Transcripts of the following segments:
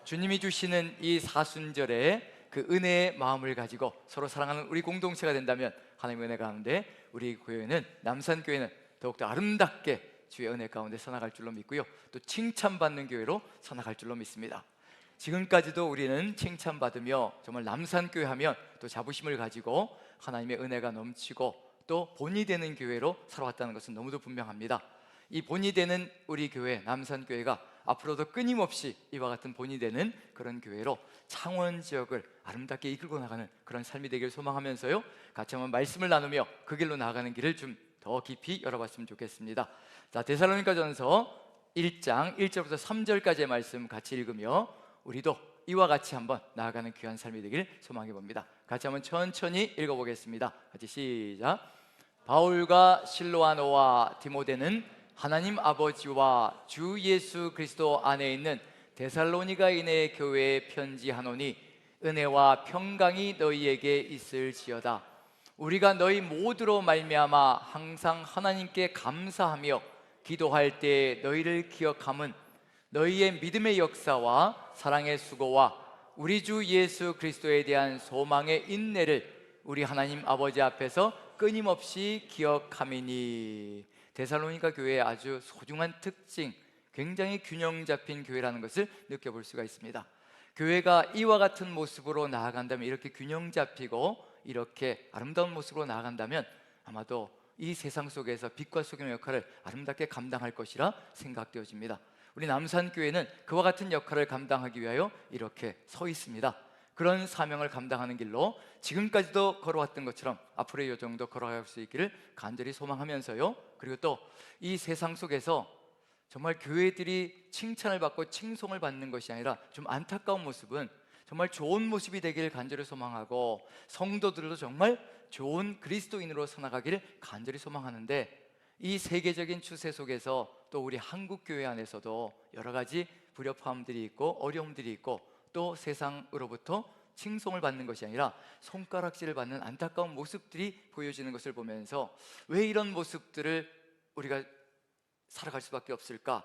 주님이 주시는 이 사순절에 그 은혜의 마음을 가지고 서로 사랑하는 우리 공동체가 된다면 하나님의 은혜 가운데 우리 교회는, 남산교회는 더욱더 아름답게 주의 은혜 가운데 서나갈 줄로 믿고요, 또 칭찬받는 교회로 서나갈 줄로 믿습니다. 지금까지도 우리는 칭찬받으며 정말 남산교회 하면 또 자부심을 가지고 하나님의 은혜가 넘치고 또 본이 되는 교회로 살아왔다는 것은 너무도 분명합니다. 이 본이 되는 우리 교회, 남산교회가 앞으로도 끊임없이 이와 같은 본이 되는 그런 교회로 창원 지역을 아름답게 이끌고 나가는 그런 삶이 되길 소망하면서요, 같이 한번 말씀을 나누며 그 길로 나아가는 길을 좀 더 깊이 열어봤으면 좋겠습니다. 자, 데살로니가전서 1장 1절부터 3절까지의 말씀 같이 읽으며 우리도 이와 같이 한번 나아가는 귀한 삶이 되길 소망해 봅니다. 같이 한번 천천히 읽어보겠습니다. 같이 시작. 바울과 실로아노와 디모데는 하나님 아버지와 주 예수 그리스도 안에 있는 데살로니가인의 교회에 편지하노니 은혜와 평강이 너희에게 있을지어다. 우리가 너희 모두로 말미암아 항상 하나님께 감사하며 기도할 때 너희를 기억함은 너희의 믿음의 역사와 사랑의 수고와 우리 주 예수 그리스도에 대한 소망의 인내를 우리 하나님 아버지 앞에서 끊임없이 기억함이니. 데살로니가 교회의 아주 소중한 특징, 굉장히 균형 잡힌 교회라는 것을 느껴볼 수가 있습니다. 교회가 이와 같은 모습으로 나아간다면, 이렇게 균형 잡히고 이렇게 아름다운 모습으로 나아간다면 아마도 이 세상 속에서 빛과 소금의 역할을 아름답게 감당할 것이라 생각되어집니다. 우리 남산교회는 그와 같은 역할을 감당하기 위하여 이렇게 서 있습니다. 그런 사명을 감당하는 길로 지금까지도 걸어왔던 것처럼 앞으로 이 정도 걸어갈 수 있기를 간절히 소망하면서요, 그리고 또 이 세상 속에서 정말 교회들이 칭찬을 받고 칭송을 받는 것이 아니라 좀 안타까운 모습은 정말 좋은 모습이 되기를 간절히 소망하고, 성도들도 정말 좋은 그리스도인으로 서나가기를 간절히 소망하는데, 이 세계적인 추세 속에서 또 우리 한국교회 안에서도 여러 가지 불협화음들이 있고 어려움들이 있고, 또 세상으로부터 칭송을 받는 것이 아니라 손가락질을 받는 안타까운 모습들이 보여지는 것을 보면서 왜 이런 모습들을 우리가 살아갈 수밖에 없을까?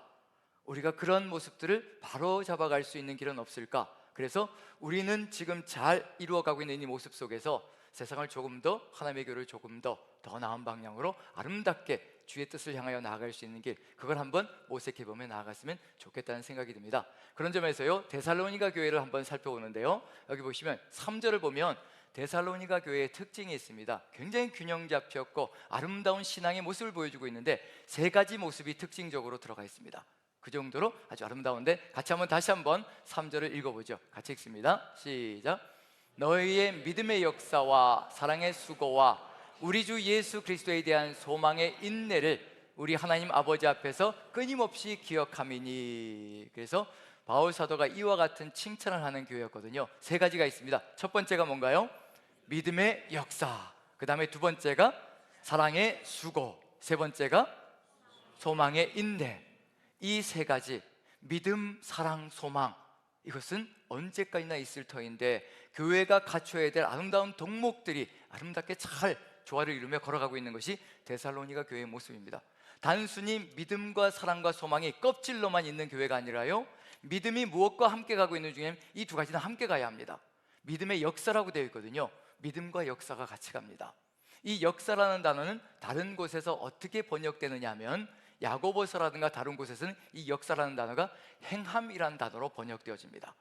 우리가 그런 모습들을 바로 잡아갈 수 있는 길은 없을까? 그래서 우리는 지금 잘 이루어가고 있는 이 모습 속에서 세상을 조금 더, 하나님의 교회를 조금 더 나은 방향으로 아름답게 주의 뜻을 향하여 나아갈 수 있는 길, 그걸 한번 모색해보며 나아갔으면 좋겠다는 생각이 듭니다. 그런 점에서요, 데살로니가 교회를 한번 살펴보는데요, 여기 보시면 3절을 보면 데살로니가 교회의 특징이 있습니다. 굉장히 균형 잡혔고 아름다운 신앙의 모습을 보여주고 있는데 세 가지 모습이 특징적으로 들어가 있습니다. 그 정도로 아주 아름다운데, 같이 한번 다시 한번 3절을 읽어보죠. 같이 읽습니다. 시작. 너희의 믿음의 역사와 사랑의 수고와 우리 주 예수 그리스도에 대한 소망의 인내를 우리 하나님 아버지 앞에서 끊임없이 기억함이니. 그래서 바울 사도가 이와 같은 칭찬을 하는 교회였거든요. 세 가지가 있습니다. 첫 번째가 뭔가요? 믿음의 역사. 그 다음에 두 번째가 사랑의 수고. 세 번째가 소망의 인내. 이 세 가지, 믿음, 사랑, 소망, 이것은 언제까지나 있을 터인데 교회가 갖춰야 될 아름다운 덕목들이 아름답게 잘 조화를 이루며 걸어가고 있는 것이 데살로니가 교회의 모습입니다. 단순히 믿음과 사랑과 소망이 껍질로만 있는 교회가 아니라요, 믿음이 무엇과 함께 가고 있는 중에 이 두 가지는 함께 가야 합니다. 믿음의 역사라고 되어 있거든요. 믿음과 역사가 같이 갑니다. 이 역사라는 단어는 다른 곳에서 어떻게 번역되느냐 하면, 야고보서라든가 다른 곳에서는 이 역사라는 단어가 행함이라는 단어로 번역되어집니다.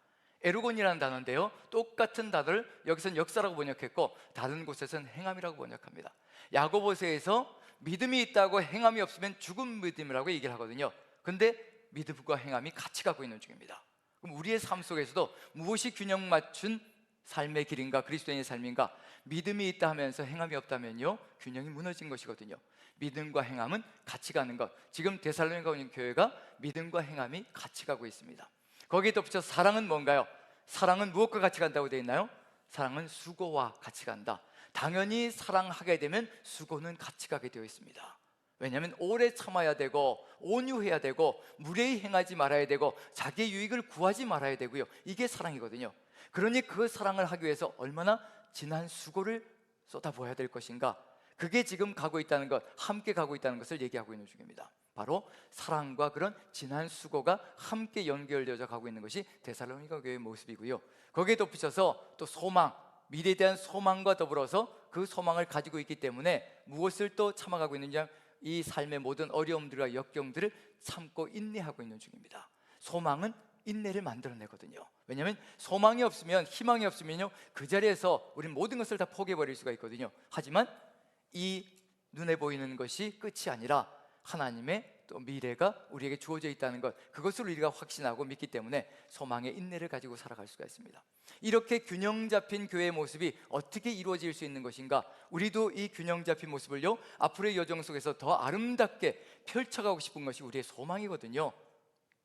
에르곤이라는 단어인데요, 똑같은 단어를 여기서는 역사라고 번역했고 다른 곳에서는 행함이라고 번역합니다. 야고보서에서 믿음이 있다고 행함이 없으면 죽은 믿음이라고 얘기를 하거든요. 근데 믿음과 행함이 같이 가고 있는 중입니다. 그럼 우리의 삶 속에서도 무엇이 균형 맞춘 삶의 길인가, 그리스도인의 삶인가? 믿음이 있다 하면서 행함이 없다면요, 균형이 무너진 것이거든요. 믿음과 행함은 같이 가는 것. 지금 데살로니가 교회가 믿음과 행함이 같이 가고 있습니다. 거기에 덧붙여서 사랑은 뭔가요? 사랑은 무엇과 같이 간다고 되어 있나요? 사랑은 수고와 같이 간다. 당연히 사랑하게 되면 수고는 같이 가게 되어 있습니다. 왜냐하면 오래 참아야 되고 온유해야 되고 무례히 행하지 말아야 되고 자기의 유익을 구하지 말아야 되고요, 이게 사랑이거든요. 그러니 그 사랑을 하기 위해서 얼마나 진한 수고를 쏟아부어야 될 것인가, 그게 지금 가고 있다는 것, 함께 가고 있다는 것을 얘기하고 있는 중입니다. 바로 사랑과 그런 진한 수고가 함께 연결되어져 가고 있는 것이 데살로니가 교회의 모습이고요. 거기에 덧붙여서 또 소망, 미래에 대한 소망과 더불어서 그 소망을 가지고 있기 때문에 무엇을 또 참아가고 있느냐, 이 삶의 모든 어려움들과 역경들을 참고 인내하고 있는 중입니다. 소망은 인내를 만들어내거든요. 왜냐하면 소망이 없으면, 희망이 없으면요, 그 자리에서 우리는 모든 것을 다 포기해버릴 수가 있거든요. 하지만 이 눈에 보이는 것이 끝이 아니라 하나님의 또 미래가 우리에게 주어져 있다는 것, 그것을 우리가 확신하고 믿기 때문에 소망의 인내를 가지고 살아갈 수가 있습니다. 이렇게 균형 잡힌 교회의 모습이 어떻게 이루어질 수 있는 것인가, 우리도 이 균형 잡힌 모습을요, 앞으로의 여정 속에서 더 아름답게 펼쳐가고 싶은 것이 우리의 소망이거든요.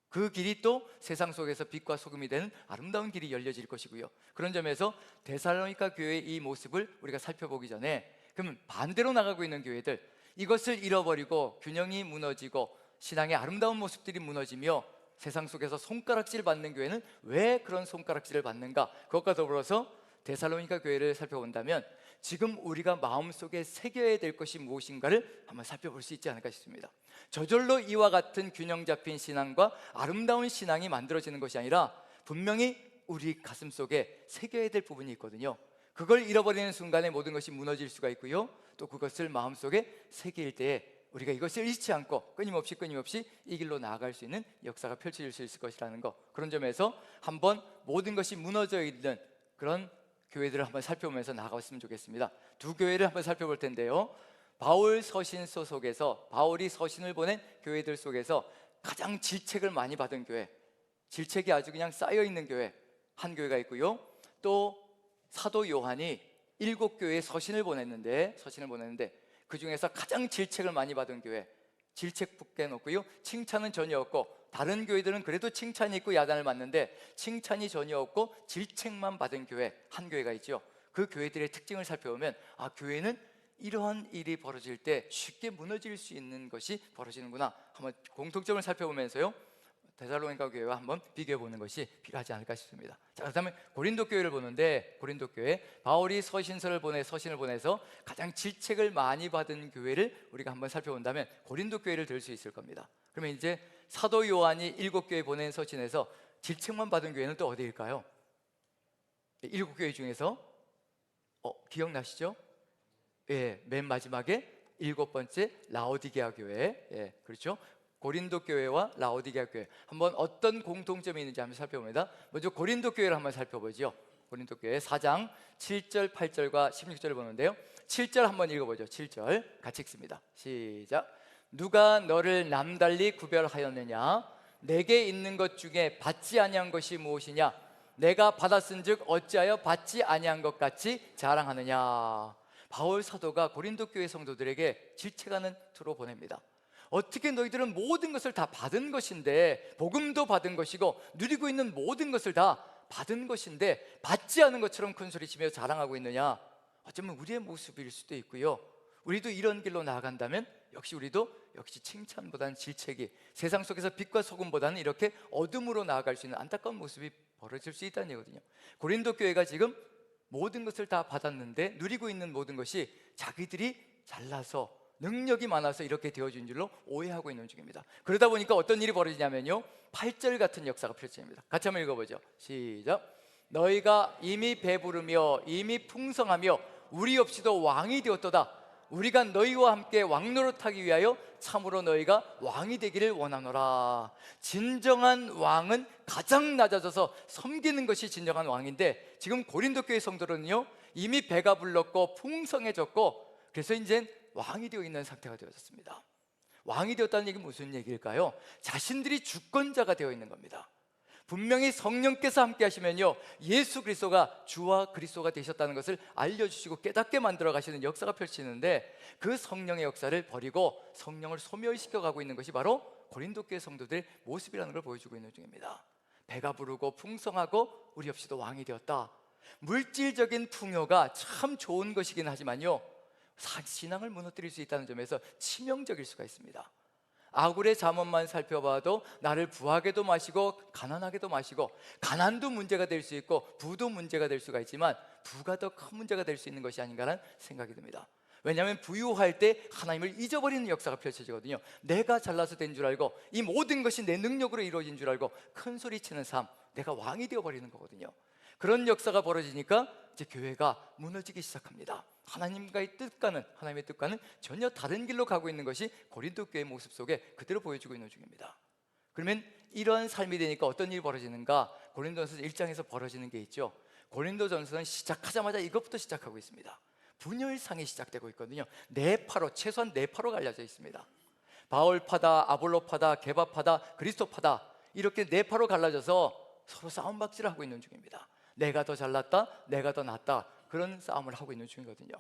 그 길이 또 세상 속에서 빛과 소금이 되는 아름다운 길이 열려질 것이고요. 그런 점에서 데살로니가 교회의 이 모습을 우리가 살펴보기 전에, 그러면 반대로 나가고 있는 교회들, 이것을 잃어버리고 균형이 무너지고 신앙의 아름다운 모습들이 무너지며 세상 속에서 손가락질 받는 교회는 왜 그런 손가락질을 받는가, 그것과 더불어서 데살로니가 교회를 살펴본다면 지금 우리가 마음속에 새겨야 될 것이 무엇인가를 한번 살펴볼 수 있지 않을까 싶습니다. 저절로 이와 같은 균형 잡힌 신앙과 아름다운 신앙이 만들어지는 것이 아니라 분명히 우리 가슴 속에 새겨야 될 부분이 있거든요. 그걸 잃어버리는 순간에 모든 것이 무너질 수가 있고요, 또 그것을 마음속에 새길 때에 우리가 이것을 잊지 않고 끊임없이 이 길로 나아갈 수 있는 역사가 펼쳐질 수 있을 것이라는 것, 그런 점에서 한번 모든 것이 무너져 있는 그런 교회들을 한번 살펴보면서 나아갔으면 좋겠습니다. 두 교회를 한번 살펴볼 텐데요, 바울 서신서 속에서 바울이 서신을 보낸 교회들 속에서 가장 질책을 많이 받은 교회, 질책이 아주 그냥 쌓여있는 교회 한 교회가 있고요, 또 사도 요한이 7교회에 서신을 보냈는데 그 중에서 가장 질책을 많이 받은 교회, 질책 붙게 놓고요, 칭찬은 전혀 없고, 다른 교회들은 그래도 칭찬이 있고 야단을 맞는데 칭찬이 전혀 없고 질책만 받은 교회 한 교회가 있죠. 그 교회들의 특징을 살펴보면, 아, 교회는 이러한 일이 벌어질 때 쉽게 무너질 수 있는 것이 벌어지는구나, 한번 공통점을 살펴보면서요, 데살로니가 교회와 한번 비교해 보는 것이 필요하지 않을까 싶습니다. 자, 그렇다면 고린도 교회를 보는데, 고린도 교회, 바울이 서신을 보내서 가장 질책을 많이 받은 교회를 우리가 한번 살펴본다면 고린도 교회를 들 수 있을 겁니다. 그러면 이제 사도 요한이 7교회 보낸 서신에서 질책만 받은 교회는 또 어디일까요? 7교회 중에서 기억나시죠? 예, 맨 마지막에 7번째 라오디게아 교회, 예, 그렇죠? 고린도 교회와 라오디게아 교회, 한번 어떤 공통점이 있는지 한번 살펴봅니다. 먼저 고린도 교회를 한번 살펴보죠. 고린도 교회 4장 7절 8절과 16절을 보는데요, 7절 한번 읽어보죠. 7절 같이 읽습니다. 시작. 누가 너를 남달리 구별하였느냐? 내게 있는 것 중에 받지 아니한 것이 무엇이냐? 내가 받았은즉 어찌하여 받지 아니한 것 같이 자랑하느냐? 바울 사도가 고린도 교회 성도들에게 질책하는 투로 보냅니다. 어떻게 너희들은 모든 것을 다 받은 것인데, 복음도 받은 것이고 누리고 있는 모든 것을 다 받은 것인데 받지 않은 것처럼 큰소리치며 자랑하고 있느냐? 어쩌면 우리의 모습일 수도 있고요, 우리도 이런 길로 나아간다면 우리도 칭찬보다는 질책이, 세상 속에서 빛과 소금보다는 이렇게 어둠으로 나아갈 수 있는 안타까운 모습이 벌어질 수 있다는 얘기거든요. 고린도 교회가 지금 모든 것을 다 받았는데 누리고 있는 모든 것이 자기들이 잘나서 능력이 많아서 이렇게 되어진 줄로 오해하고 있는 중입니다. 그러다 보니까 어떤 일이 벌어지냐면요, 8절 같은 역사가 펼쳐집니다. 같이 한번 읽어보죠. 시작. 너희가 이미 배부르며 이미 풍성하며 우리 없이도 왕이 되었도다. 우리가 너희와 함께 왕노릇하기 위하여 참으로 너희가 왕이 되기를 원하노라. 진정한 왕은 가장 낮아져서 섬기는 것이 진정한 왕인데, 지금 고린도 교회 성도들은요, 이미 배가 불렀고 풍성해졌고, 그래서 이제 왕이 되어 있는 상태가 되어졌습니다. 왕이 되었다는 얘기는 무슨 얘기일까요? 자신들이 주권자가 되어 있는 겁니다. 분명히 성령께서 함께 하시면요, 예수 그리스도가 주와 그리스도가 되셨다는 것을 알려주시고 깨닫게 만들어 가시는 역사가 펼치는데, 그 성령의 역사를 버리고 성령을 소멸시켜 가고 있는 것이 바로 고린도 교회 성도들의 모습이라는 걸 보여주고 있는 중입니다. 배가 부르고 풍성하고 우리 없이도 왕이 되었다. 물질적인 풍요가 참 좋은 것이긴 하지만요, 신앙을 무너뜨릴 수 있다는 점에서 치명적일 수가 있습니다. 아굴의 잠언만 살펴봐도 나를 부하게도 마시고 가난하게도 마시고, 가난도 문제가 될 수 있고 부도 문제가 될 수가 있지만 부가 더 큰 문제가 될 수 있는 것이 아닌가라는 생각이 듭니다. 왜냐하면 부유할 때 하나님을 잊어버리는 역사가 펼쳐지거든요. 내가 잘나서 된 줄 알고 이 모든 것이 내 능력으로 이루어진 줄 알고 큰 소리치는 삶, 내가 왕이 되어버리는 거거든요. 그런 역사가 벌어지니까 이제 교회가 무너지기 시작합니다. 하나님의 뜻과는 전혀 다른 길로 가고 있는 것이 고린도 교회 모습 속에 그대로 보여주고 있는 중입니다. 그러면 이런 삶이 되니까 어떤 일이 벌어지는가? 고린도전서 1장에서 벌어지는 게 있죠. 고린도전서는 시작하자마자 이것부터 시작하고 있습니다. 분열상이 시작되고 있거든요. 최소한 네 파로 갈려져 있습니다. 바울파다, 아볼로파다, 게바파다, 그리스도파다, 이렇게 네 파로 갈라져서 서로 싸움박질을 하고 있는 중입니다. 내가 더 잘났다, 내가 더 낫다, 그런 싸움을 하고 있는 중이거든요.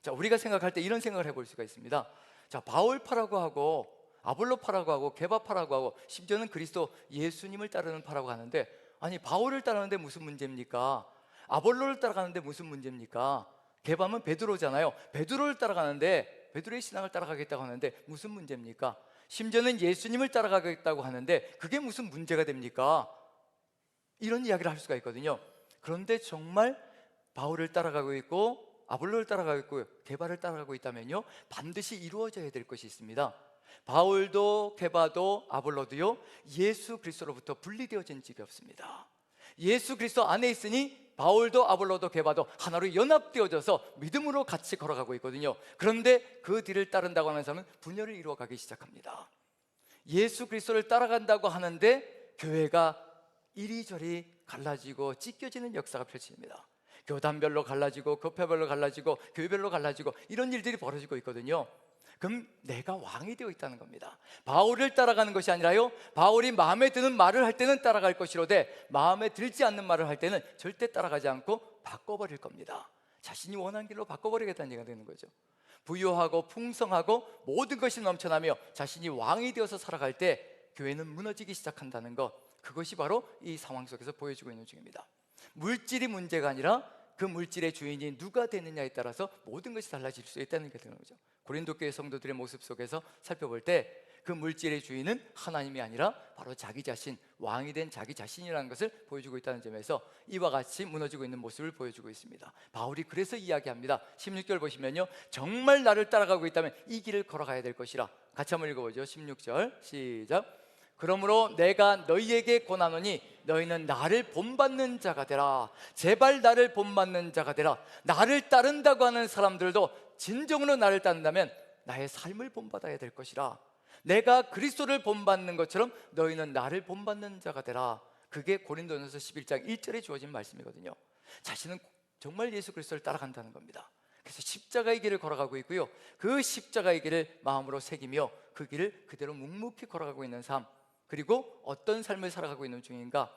자, 우리가 생각할 때 이런 생각을 해볼 수가 있습니다. 자, 바울파라고 하고 아볼로파라고 하고 게바파라고 하고 심지어는 그리스도 예수님을 따르는 파라고 하는데, 아니 바울을 따르는데 무슨 문제입니까? 아볼로를 따라가는데 무슨 문제입니까? 게바는 베드로잖아요. 베드로를 따라가는데, 베드로의 신앙을 따라가겠다고 하는데 무슨 문제입니까? 심지어는 예수님을 따라가겠다고 하는데 그게 무슨 문제가 됩니까? 이런 이야기를 할 수가 있거든요. 그런데 정말 바울을 따라가고 있고 아볼로를 따라가고 있고 게바를 따라가고 있다면요, 반드시 이루어져야 될 것이 있습니다. 바울도 게바도 아볼로도요, 예수 그리스도로부터 분리되어진 적이 없습니다. 예수 그리스도 안에 있으니 바울도 아볼로도 게바도 하나로 연합되어져서 믿음으로 같이 걸어가고 있거든요. 그런데 그 뒤를 따른다고 하는 사람은 분열을 이루어가기 시작합니다. 예수 그리스도를 따라간다고 하는데 교회가 이리저리 갈라지고 찢겨지는 역사가 펼쳐집니다. 교단별로 갈라지고 교회별로 갈라지고 교회별로 갈라지고 이런 일들이 벌어지고 있거든요. 그럼 내가 왕이 되어 있다는 겁니다. 바울을 따라가는 것이 아니라요, 바울이 마음에 드는 말을 할 때는 따라갈 것이로되 마음에 들지 않는 말을 할 때는 절대 따라가지 않고 바꿔버릴 겁니다. 자신이 원하는 길로 바꿔버리겠다는 얘기가 되는 거죠. 부유하고 풍성하고 모든 것이 넘쳐나며 자신이 왕이 되어서 살아갈 때 교회는 무너지기 시작한다는 것, 그것이 바로 이 상황 속에서 보여지고 있는 중입니다. 물질이 문제가 아니라 그 물질의 주인이 누가 되느냐에 따라서 모든 것이 달라질 수 있다는 게 되는 거죠. 고린도 교회 성도들의 모습 속에서 살펴볼 때 그 물질의 주인은 하나님이 아니라 바로 자기 자신, 왕이 된 자기 자신이라는 것을 보여주고 있다는 점에서 이와 같이 무너지고 있는 모습을 보여주고 있습니다. 바울이 그래서 이야기합니다. 16절 보시면요, 정말 나를 따라가고 있다면 이 길을 걸어가야 될 것이라. 같이 한번 읽어보죠. 16절 시작. 그러므로 내가 너희에게 권하노니 너희는 나를 본받는 자가 되라. 제발 나를 본받는 자가 되라. 나를 따른다고 하는 사람들도 진정으로 나를 따른다면 나의 삶을 본받아야 될 것이라. 내가 그리스도를 본받는 것처럼 너희는 나를 본받는 자가 되라. 그게 고린도전서 11장 1절에 주어진 말씀이거든요. 자신은 정말 예수 그리스도를 따라간다는 겁니다. 그래서 십자가의 길을 걸어가고 있고요, 그 십자가의 길을 마음으로 새기며 그 길을 그대로 묵묵히 걸어가고 있는 삶, 그리고 어떤 삶을 살아가고 있는 중인가?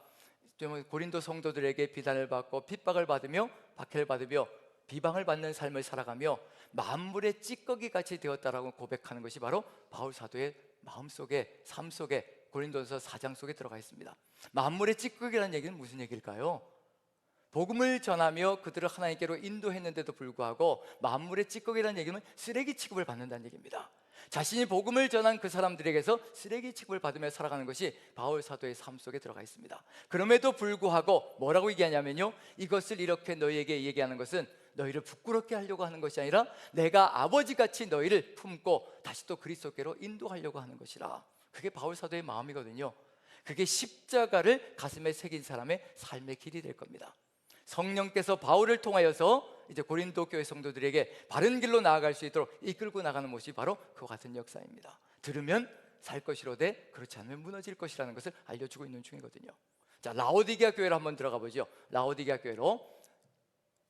고린도 성도들에게 비난을 받고 핍박을 받으며 박해를 받으며 비방을 받는 삶을 살아가며 만물의 찌꺼기같이 되었다라고 고백하는 것이 바로 바울 사도의 마음속에, 삶 속에, 고린도서 4장 속에 들어가 있습니다. 만물의 찌꺼기라는 얘기는 무슨 얘기일까요? 복음을 전하며 그들을 하나님께로 인도했는데도 불구하고 만물의 찌꺼기라는 얘기는 쓰레기 취급을 받는다는 얘기입니다. 자신이 복음을 전한 그 사람들에게서 쓰레기 취급을 받으며 살아가는 것이 바울 사도의 삶 속에 들어가 있습니다. 그럼에도 불구하고 뭐라고 얘기하냐면요, 이것을 이렇게 너희에게 얘기하는 것은 너희를 부끄럽게 하려고 하는 것이 아니라 내가 아버지같이 너희를 품고 다시 또 그리스도께로 인도하려고 하는 것이라. 그게 바울 사도의 마음이거든요. 그게 십자가를 가슴에 새긴 사람의 삶의 길이 될 겁니다. 성령께서 바울을 통하여서 이제 고린도 교회 성도들에게 바른 길로 나아갈 수 있도록 이끌고 나가는 모습이 바로 그와 같은 역사입니다. 들으면 살 것이로되 그렇지 않으면 무너질 것이라는 것을 알려주고 있는 중이거든요. 자, 라오디게아 교회로 한번 들어가 보죠. 라오디게아 교회로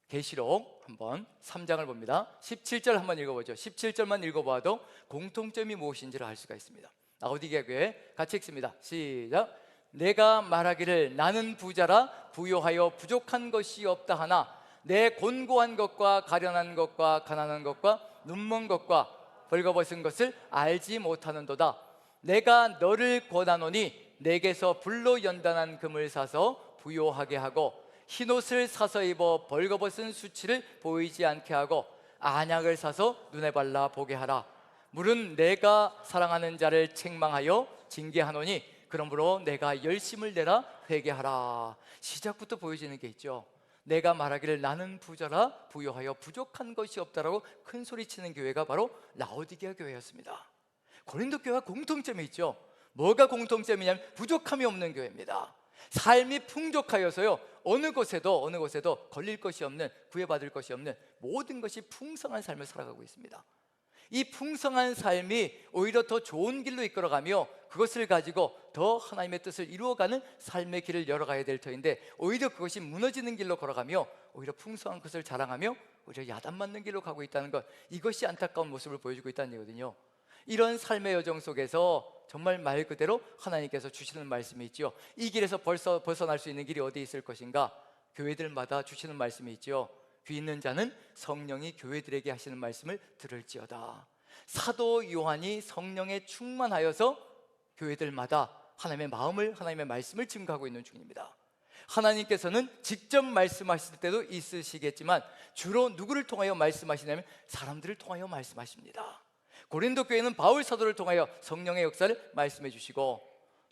계시록 한번 3장을 봅니다. 17절 한번 읽어보죠. 17절만 읽어봐도 공통점이 무엇인지를 알 수가 있습니다. 라오디게아 교회 같이 읽습니다. 시작. 내가 말하기를 나는 부자라 부요하여 부족한 것이 없다 하나 내 곤고한 것과 가련한 것과 가난한 것과 눈먼 것과 벌거벗은 것을 알지 못하는도다. 내가 너를 권하노니 내게서 불로 연단한 금을 사서 부요하게 하고 흰옷을 사서 입어 벌거벗은 수치를 보이지 않게 하고 안약을 사서 눈에 발라 보게 하라. 물은 내가 사랑하는 자를 책망하여 징계하노니 그러므로 내가 열심을 내라 회개하라. 시작부터 보여지는 게 있죠. 내가 말하기를 나는 부자라 부유하여 부족한 것이 없다라고 큰 소리치는 교회가 바로 라오디게아 교회였습니다. 고린도 교회와 공통점이 있죠. 뭐가 공통점이냐면 부족함이 없는 교회입니다. 삶이 풍족하여서요, 어느 곳에도 걸릴 것이 없는, 구애받을 것이 없는 모든 것이 풍성한 삶을 살아가고 있습니다. 이 풍성한 삶이 오히려 더 좋은 길로 이끌어가며 그것을 가지고 더 하나님의 뜻을 이루어가는 삶의 길을 열어가야 될 터인데, 오히려 그것이 무너지는 길로 걸어가며 오히려 풍성한 것을 자랑하며 오히려 야단 맞는 길로 가고 있다는 것, 이것이 안타까운 모습을 보여주고 있다는 얘기거든요. 이런 삶의 여정 속에서 정말 말 그대로 하나님께서 주시는 말씀이 있죠. 이 길에서 벗어날 수 있는 길이 어디 있을 것인가? 교회들마다 주시는 말씀이 있죠. 귀 있는 자는 성령이 교회들에게 하시는 말씀을 들을지어다. 사도 요한이 성령에 충만하여서 교회들마다 하나님의 마음을, 하나님의 말씀을 증거하고 있는 중입니다. 하나님께서는 직접 말씀하실 때도 있으시겠지만 주로 누구를 통하여 말씀하시냐면 사람들을 통하여 말씀하십니다. 고린도 교회는 바울 사도를 통하여 성령의 역사를 말씀해 주시고,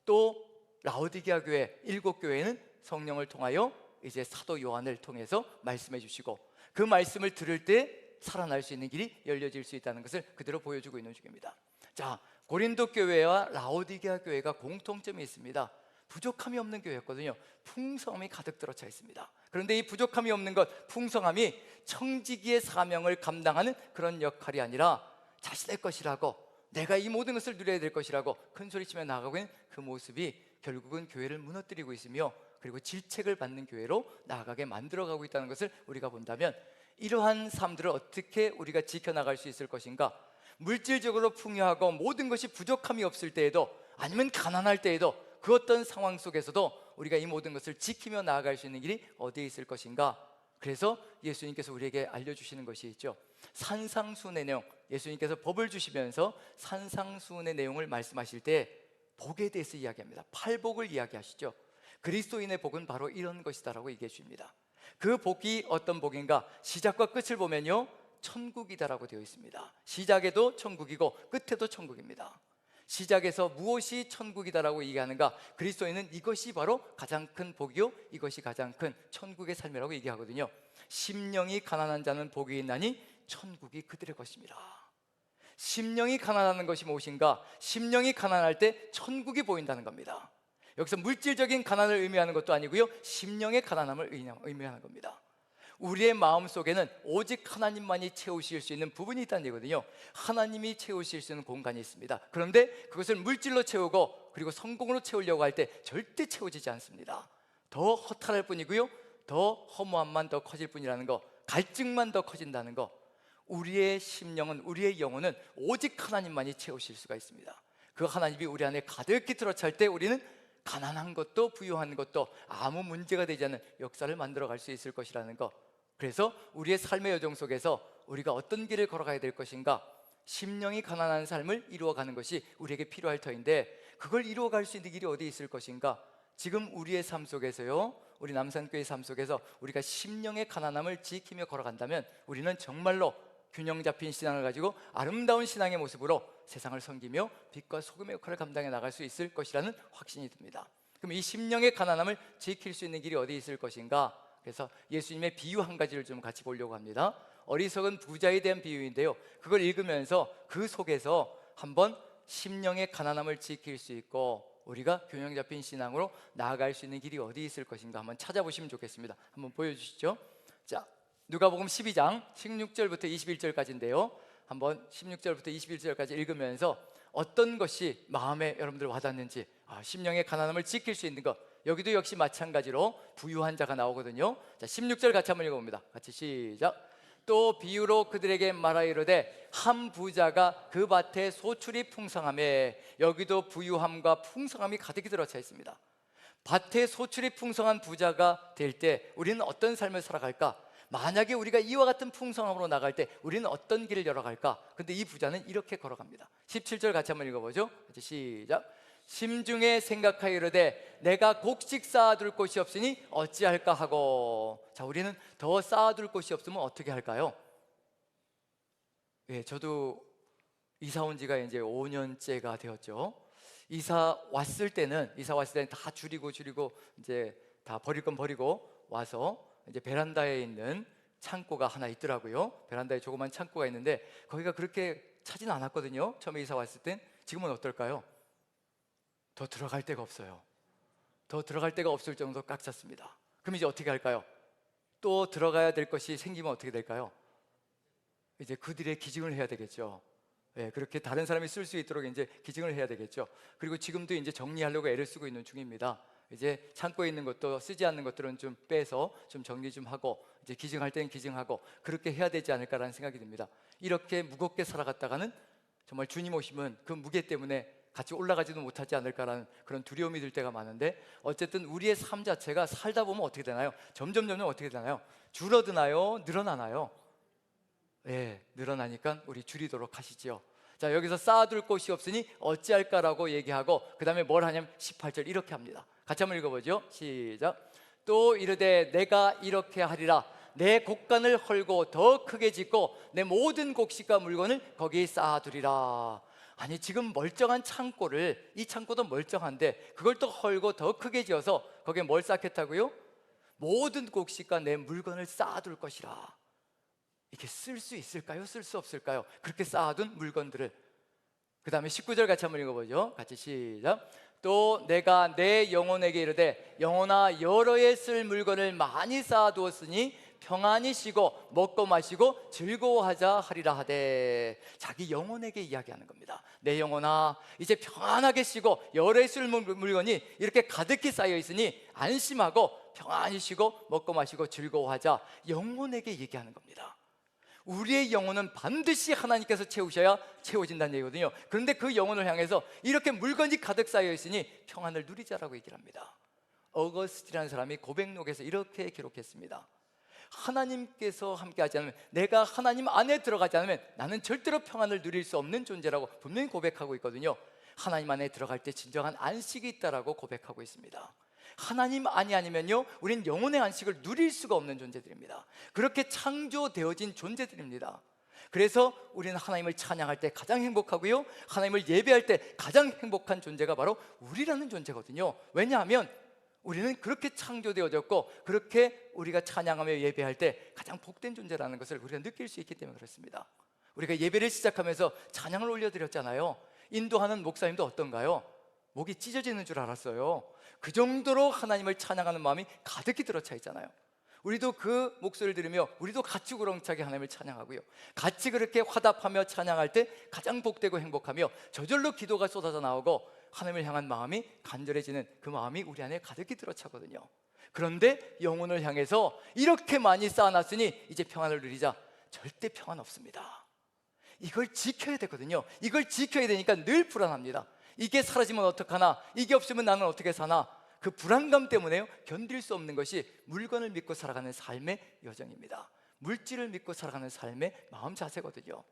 또 라오디게아 교회 7교회는 성령을 통하여 이제 사도 요한을 통해서 말씀해 주시고, 그 말씀을 들을 때 살아날 수 있는 길이 열려질 수 있다는 것을 그대로 보여주고 있는 중입니다. 자, 고린도 교회와 라오디게아 교회가 공통점이 있습니다. 부족함이 없는 교회였거든요. 풍성함이 가득 들어차 있습니다. 그런데 이 부족함이 없는 것, 풍성함이 청지기의 사명을 감당하는 그런 역할이 아니라 자신의 것이라고, 내가 이 모든 것을 누려야 될 것이라고 큰소리치며 나아가고 있는 그 모습이 결국은 교회를 무너뜨리고 있으며, 그리고 질책을 받는 교회로 나아가게 만들어가고 있다는 것을 우리가 본다면, 이러한 삶들을 어떻게 우리가 지켜나갈 수 있을 것인가? 물질적으로 풍요하고 모든 것이 부족함이 없을 때에도, 아니면 가난할 때에도, 그 어떤 상황 속에서도 우리가 이 모든 것을 지키며 나아갈 수 있는 길이 어디에 있을 것인가? 그래서 예수님께서 우리에게 알려주시는 것이 있죠. 산상수훈의 내용, 예수님께서 법을 주시면서 산상수훈의 내용을 말씀하실 때 복에 대해서 이야기합니다. 팔복을 이야기하시죠. 그리스도인의 복은 바로 이런 것이다라고 얘기해 줍니다. 그 복이 어떤 복인가? 시작과 끝을 보면요, 천국이다라고 되어 있습니다. 시작에도 천국이고 끝에도 천국입니다. 시작에서 무엇이 천국이다라고 얘기하는가? 그리스도인은 이것이 바로 가장 큰 복이요, 이것이 가장 큰 천국의 삶이라고 얘기하거든요. 심령이 가난한 자는 복이 있나니 천국이 그들의 것입니다. 심령이 가난하는 것이 무엇인가? 심령이 가난할 때 천국이 보인다는 겁니다. 여기서 물질적인 가난을 의미하는 것도 아니고요, 심령의 가난함을 의미하는 겁니다. 우리의 마음 속에는 오직 하나님만이 채우실 수 있는 부분이 있다는 얘기거든요. 하나님이 채우실 수 있는 공간이 있습니다. 그런데 그것을 물질로 채우고 그리고 성공으로 채우려고 할 때 절대 채워지지 않습니다. 더 허탈할 뿐이고요, 더 허무함만 더 커질 뿐이라는 거, 갈증만 더 커진다는 거. 우리의 심령은, 우리의 영혼은 오직 하나님만이 채우실 수가 있습니다. 그 하나님이 우리 안에 가득히 들어찰 때 우리는 가난한 것도 부유한 것도 아무 문제가 되지 않는 역사를 만들어갈 수 있을 것이라는 것. 그래서 우리의 삶의 여정 속에서 우리가 어떤 길을 걸어가야 될 것인가? 심령이 가난한 삶을 이루어가는 것이 우리에게 필요할 터인데, 그걸 이루어갈 수 있는 길이 어디 있을 것인가? 지금 우리의 삶 속에서요, 우리 남산교회 삶 속에서 우리가 심령의 가난함을 지키며 걸어간다면 우리는 정말로 균형 잡힌 신앙을 가지고 아름다운 신앙의 모습으로 세상을 섬기며 빛과 소금의 역할을 감당해 나갈 수 있을 것이라는 확신이 듭니다. 그럼 이 심령의 가난함을 지킬 수 있는 길이 어디 있을 것인가? 그래서 예수님의 비유 한 가지를 좀 같이 보려고 합니다. 어리석은 부자에 대한 비유인데요, 그걸 읽으면서 그 속에서 한번 심령의 가난함을 지킬 수 있고 우리가 균형 잡힌 신앙으로 나아갈 수 있는 길이 어디 있을 것인가 한번 찾아보시면 좋겠습니다. 한번 보여주시죠. 자, 누가복음 12장 16절부터 21절까지인데요, 한번 16절부터 21절까지 읽으면서 어떤 것이 마음에 여러분들 와닿는지, 심령의 가난함을 지킬 수 있는 것, 여기도 역시 마찬가지로 부유한 자가 나오거든요. 자, 16절 같이 한번 읽어봅니다. 같이 시작. 또 비유로 그들에게 말하이르되 한 부자가 그 밭에 소출이 풍성하매, 여기도 부유함과 풍성함이 가득히 들어차 있습니다. 밭에 소출이 풍성한 부자가 될 때 우리는 어떤 삶을 살아갈까? 만약에 우리가 이와 같은 풍성함으로 나갈 때 우리는 어떤 길을 열어갈까? 근데 이 부자는 이렇게 걸어갑니다. 17절 같이 한번 읽어보죠. 같이 시작. 심중에 생각하이르되 내가 곡식 쌓아둘 곳이 없으니 어찌할까 하고. 자, 우리는 더 쌓아둘 곳이 없으면 어떻게 할까요? 예, 저도 이사 온 지가 이제 5년째가 되었죠. 이사 왔을 때는 다 줄이고 이제 다 버릴 건 버리고 와서 이제 베란다에 있는 창고가 하나 있더라고요. 베란다에 조그만 창고가 있는데 거기가 그렇게 차진 않았거든요. 처음에 이사 왔을 땐. 지금은 어떨까요? 더 들어갈 데가 없어요. 더 들어갈 데가 없을 정도로 꽉 찼습니다. 그럼 이제 어떻게 할까요? 또 들어가야 될 것이 생기면 어떻게 될까요? 이제 그들의 기증을 해야 되겠죠. 예, 그렇게 다른 사람이 쓸 수 있도록 이제 기증을 해야 되겠죠. 그리고 지금도 이제 정리하려고 애를 쓰고 있는 중입니다. 이제 창고에 있는 것도 쓰지 않는 것들은 좀 빼서 좀 정리 좀 하고 이제 기증할 때는 기증하고 그렇게 해야 되지 않을까라는 생각이 듭니다. 이렇게 무겁게 살아갔다가는 정말 주님 오시면 그 무게 때문에 같이 올라가지도 못하지 않을까라는 그런 두려움이 들 때가 많은데, 어쨌든 우리의 삶 자체가 살다 보면 어떻게 되나요? 점점 어떻게 되나요? 줄어드나요? 늘어나나요? 예, 늘어나니까 우리 줄이도록 하시죠. 자, 여기서 쌓아둘 곳이 없으니 어찌할까라고 얘기하고 그 다음에 뭘 하냐면 18절 이렇게 합니다. 같이 한번 읽어보죠. 시작. 또 이르되 내가 이렇게 하리라. 내 곡간을 헐고 더 크게 짓고 내 모든 곡식과 물건을 거기 쌓아두리라. 아니, 지금 멀쩡한 창고를, 이 창고도 멀쩡한데 그걸 또 헐고 더 크게 지어서 거기에 뭘 쌓겠다고요? 모든 곡식과 내 물건을 쌓아둘 것이라. 이게 쓸 수 있을까요? 쓸 수 없을까요? 그렇게 쌓아둔 물건들을. 그 다음에 19절 같이 한번 읽어보죠. 같이 시작. 또 내가 내 영혼에게 이르되 영혼아, 여러 해 쓸 물건을 많이 쌓아두었으니 평안히 쉬고 먹고 마시고 즐거워하자 하리라 하되. 자기 영혼에게 이야기하는 겁니다. 내 영혼아, 이제 평안하게 쉬고 여러 해 쓸 물건이 이렇게 가득히 쌓여 있으니 안심하고 평안히 쉬고 먹고 마시고 즐거워하자. 영혼에게 얘기하는 겁니다. 우리의 영혼은 반드시 하나님께서 채우셔야 채워진다는 얘기거든요. 그런데 그 영혼을 향해서 이렇게 물건이 가득 쌓여 있으니 평안을 누리자라고 얘기를 합니다. 어거스틴이라는 사람이 고백록에서 이렇게 기록했습니다. 하나님께서 함께하지 않으면, 내가 하나님 안에 들어가지 않으면 나는 절대로 평안을 누릴 수 없는 존재라고 분명히 고백하고 있거든요. 하나님 안에 들어갈 때 진정한 안식이 있다라고 고백하고 있습니다. 하나님 안이 아니면요, 우린 영혼의 안식을 누릴 수가 없는 존재들입니다. 그렇게 창조되어진 존재들입니다. 그래서 우리는 하나님을 찬양할 때 가장 행복하고요, 하나님을 예배할 때 가장 행복한 존재가 바로 우리라는 존재거든요. 왜냐하면 우리는 그렇게 창조되어졌고 그렇게 우리가 찬양하며 예배할 때 가장 복된 존재라는 것을 우리가 느낄 수 있기 때문에 그렇습니다. 우리가 예배를 시작하면서 찬양을 올려드렸잖아요. 인도하는 목사님도 어떤가요? 목이 찢어지는 줄 알았어요. 그 정도로 하나님을 찬양하는 마음이 가득히 들어차 있잖아요. 우리도 그 목소리를 들으며 우리도 같이 우렁차게 하나님을 찬양하고요, 같이 그렇게 화답하며 찬양할 때 가장 복되고 행복하며 저절로 기도가 쏟아져 나오고 하나님을 향한 마음이 간절해지는 그 마음이 우리 안에 가득히 들어차거든요. 그런데 영혼을 향해서 이렇게 많이 쌓아놨으니 이제 평안을 누리자. 절대 평안 없습니다. 이걸 지켜야 되거든요. 이걸 지켜야 되니까 늘 불안합니다. 이게 사라지면 어떡하나, 이게 없으면 나는 어떻게 사나. 그 불안감 때문에요, 견딜 수 없는 것이 물건을 믿고 살아가는 삶의 여정입니다. 물질을 믿고 살아가는 삶의 마음 자세거든요.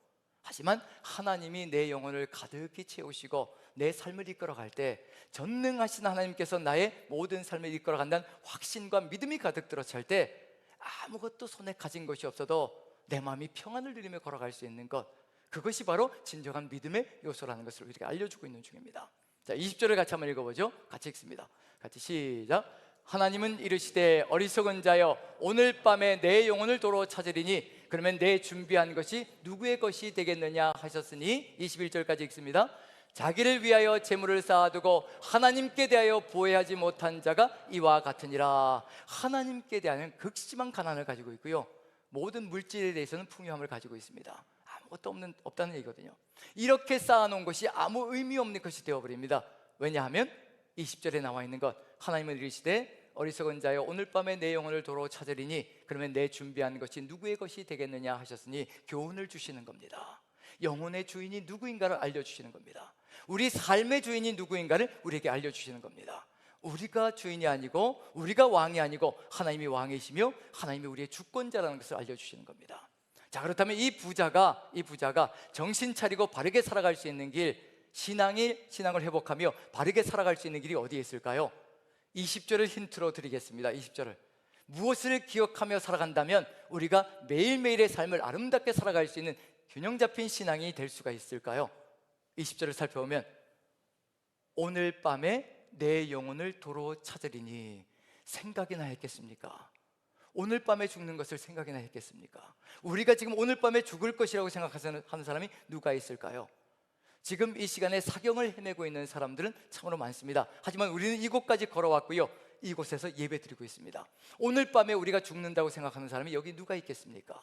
하지만 하나님이 내 영혼을 가득히 채우시고 내 삶을 이끌어갈 때, 전능하신 하나님께서 나의 모든 삶을 이끌어간다는 확신과 믿음이 가득 들어찰 때, 아무것도 손에 가진 것이 없어도 내 마음이 평안을 누리며 걸어갈 수 있는 것, 그것이 바로 진정한 믿음의 요소라는 것을 우리에게 알려주고 있는 중입니다. 자, 20절을 같이 한번 읽어보죠. 같이 읽습니다. 같이 시작. 하나님은 이르시되 어리석은 자여, 오늘 밤에 내 영혼을 도로 찾으리니 그러면 내 준비한 것이 누구의 것이 되겠느냐 하셨으니. 21절까지 읽습니다. 자기를 위하여 재물을 쌓아두고 하나님께 대하여 보혜하지 못한 자가 이와 같으니라. 하나님께 대한 극심한 가난을 가지고 있고요, 모든 물질에 대해서는 풍요함을 가지고 있습니다. 아무것도 없다는 얘기거든요. 이렇게 쌓아놓은 것이 아무 의미 없는 것이 되어버립니다. 왜냐하면 20절에 나와 있는 것, 하나님은 이르시되 어리석은 자여, 오늘 밤에 내 영혼을 도로 찾으리니 그러면 내 준비한 것이 누구의 것이 되겠느냐 하셨으니 교훈을 주시는 겁니다. 영혼의 주인이 누구인가를 알려주시는 겁니다. 우리 삶의 주인이 누구인가를 우리에게 알려주시는 겁니다. 우리가 주인이 아니고 우리가 왕이 아니고 하나님이 왕이시며 하나님이 우리의 주권자라는 것을 알려주시는 겁니다. 자, 그렇다면 이 부자가 정신 차리고 바르게 살아갈 수 있는 길, 신앙을 회복하며 바르게 살아갈 수 있는 길이 어디에 있을까요? 20절을 힌트로 드리겠습니다. 20절을 무엇을 기억하며 살아간다면 우리가 매일매일의 삶을 아름답게 살아갈 수 있는 균형 잡힌 신앙이 될 수가 있을까요? 20절을 살펴보면 오늘 밤에 내 영혼을 도로 찾으리니, 생각이나 했겠습니까? 오늘 밤에 죽는 것을 생각이나 했겠습니까? 우리가 지금 오늘 밤에 죽을 것이라고 생각하는 사람이 누가 있을까요? 지금 이 시간에 사경을 헤매고 있는 사람들은 참으로 많습니다. 하지만 우리는 이곳까지 걸어왔고요, 이곳에서 예배드리고 있습니다. 오늘 밤에 우리가 죽는다고 생각하는 사람이 여기 누가 있겠습니까?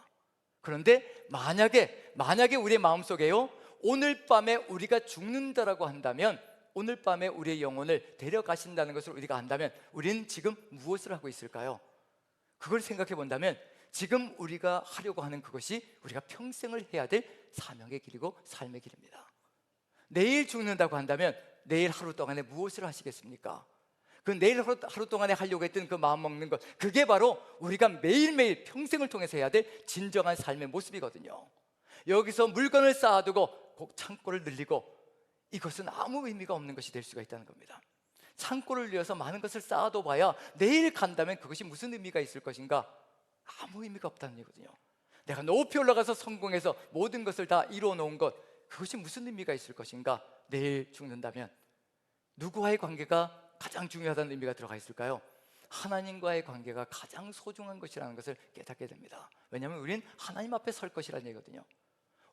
그런데 만약에 우리의 마음속에요, 오늘 밤에 우리가 죽는다라고 한다면, 오늘 밤에 우리의 영혼을 데려가신다는 것을 우리가 안다면 우리는 지금 무엇을 하고 있을까요? 그걸 생각해 본다면 지금 우리가 하려고 하는 그것이 우리가 평생을 해야 될 사명의 길이고 삶의 길입니다. 내일 죽는다고 한다면 내일 하루 동안에 무엇을 하시겠습니까? 그 내일 하루 동안에 하려고 했던 그 마음 먹는 것, 그게 바로 우리가 매일매일 평생을 통해서 해야 될 진정한 삶의 모습이거든요. 여기서 물건을 쌓아두고 꼭 창고를 늘리고, 이것은 아무 의미가 없는 것이 될 수가 있다는 겁니다. 창고를 위해서 많은 것을 쌓아둬 봐야 내일 간다면 그것이 무슨 의미가 있을 것인가? 아무 의미가 없다는 얘기거든요. 내가 높이 올라가서 성공해서 모든 것을 다 이루어 놓은 것, 그것이 무슨 의미가 있을 것인가? 내일 죽는다면 누구와의 관계가 가장 중요하다는 의미가 들어가 있을까요? 하나님과의 관계가 가장 소중한 것이라는 것을 깨닫게 됩니다. 왜냐하면 우리는 하나님 앞에 설 것이라는 얘기거든요.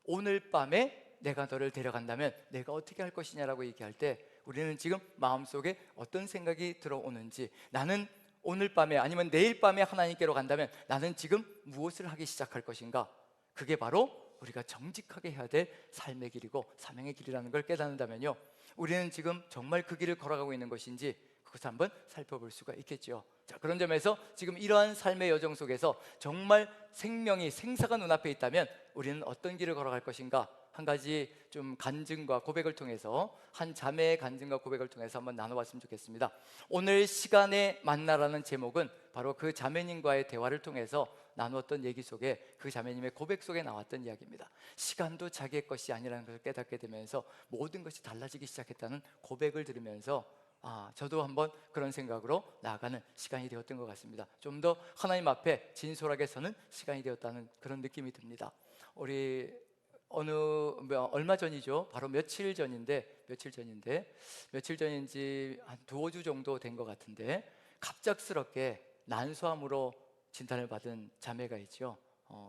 오늘 밤에 내가 너를 데려간다면 내가 어떻게 할 것이냐라고 얘기할 때 우리는 지금 마음속에 어떤 생각이 들어오는지, 나는 오늘 밤에 아니면 내일 밤에 하나님께로 간다면 나는 지금 무엇을 하기 시작할 것인가? 그게 바로 우리가 정직하게 해야 될 삶의 길이고 사명의 길이라는 걸 깨닫는다면요, 우리는 지금 정말 그 길을 걸어가고 있는 것인지 그것을 한번 살펴볼 수가 있겠죠. 자, 그런 점에서 지금 이러한 삶의 여정 속에서 정말 생사가 눈앞에 있다면 우리는 어떤 길을 걸어갈 것인가? 한 가지 좀 간증과 고백을 통해서, 한 자매의 간증과 고백을 통해서 한번 나눠봤으면 좋겠습니다. 오늘 시간에 만나라는 제목은 바로 그 자매님과의 대화를 통해서 나누었던 얘기 속에, 그 자매님의 고백 속에 나왔던 이야기입니다. 시간도 자기의 것이 아니라는 것을 깨닫게 되면서 모든 것이 달라지기 시작했다는 고백을 들으면서 저도 한번 그런 생각으로 나아가는 시간이 되었던 것 같습니다. 좀 더 하나님 앞에 진솔하게 서는 시간이 되었다는 그런 느낌이 듭니다. 우리 얼마 전이죠. 바로 며칠 전인지 한 두어 주 정도 된 것 같은데, 갑작스럽게 난소암으로 진단을 받은 자매가 있죠.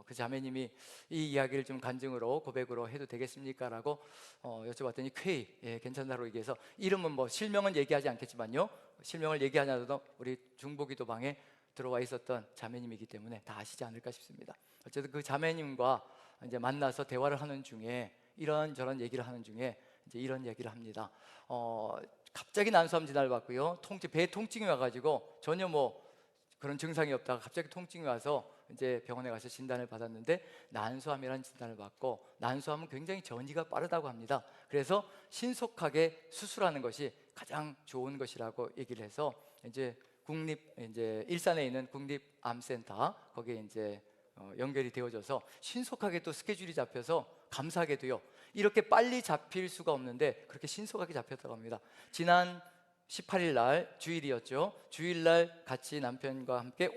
그 자매님이 이 이야기를 좀 간증으로 고백으로 해도 되겠습니까? 라고 여쭤봤더니 쾌히 괜찮다고 얘기해서, 이름은 실명은 얘기하지 않겠지만요, 실명을 얘기하지 않아도 우리 중보기도방에 들어와 있었던 자매님이기 때문에 다 아시지 않을까 싶습니다. 어쨌든 그 자매님과 이제 만나서 대화를 하는 중에 이런저런 얘기를 하는 중에 이제 이런 얘기를 합니다. 갑자기 난소암 진단을 받고요, 배 통증이 와가지고 전혀 그런 증상이 없다가 갑자기 통증이 와서 이제 병원에 가서 진단을 받았는데 난소암이라는 진단을 받고, 난소암은 굉장히 전이가 빠르다고 합니다. 그래서 신속하게 수술하는 것이 가장 좋은 것이라고 얘기를 해서 이제 일산에 있는 국립암센터 거기에 이제 연결이 되어져서 신속하게 또 스케줄이 잡혀서, 감사하게도요, 이렇게 빨리 잡힐 수가 없는데 그렇게 신속하게 잡혔다고 합니다. 지난 18일 날 주일이었죠. 주일날 같이 남편과 함께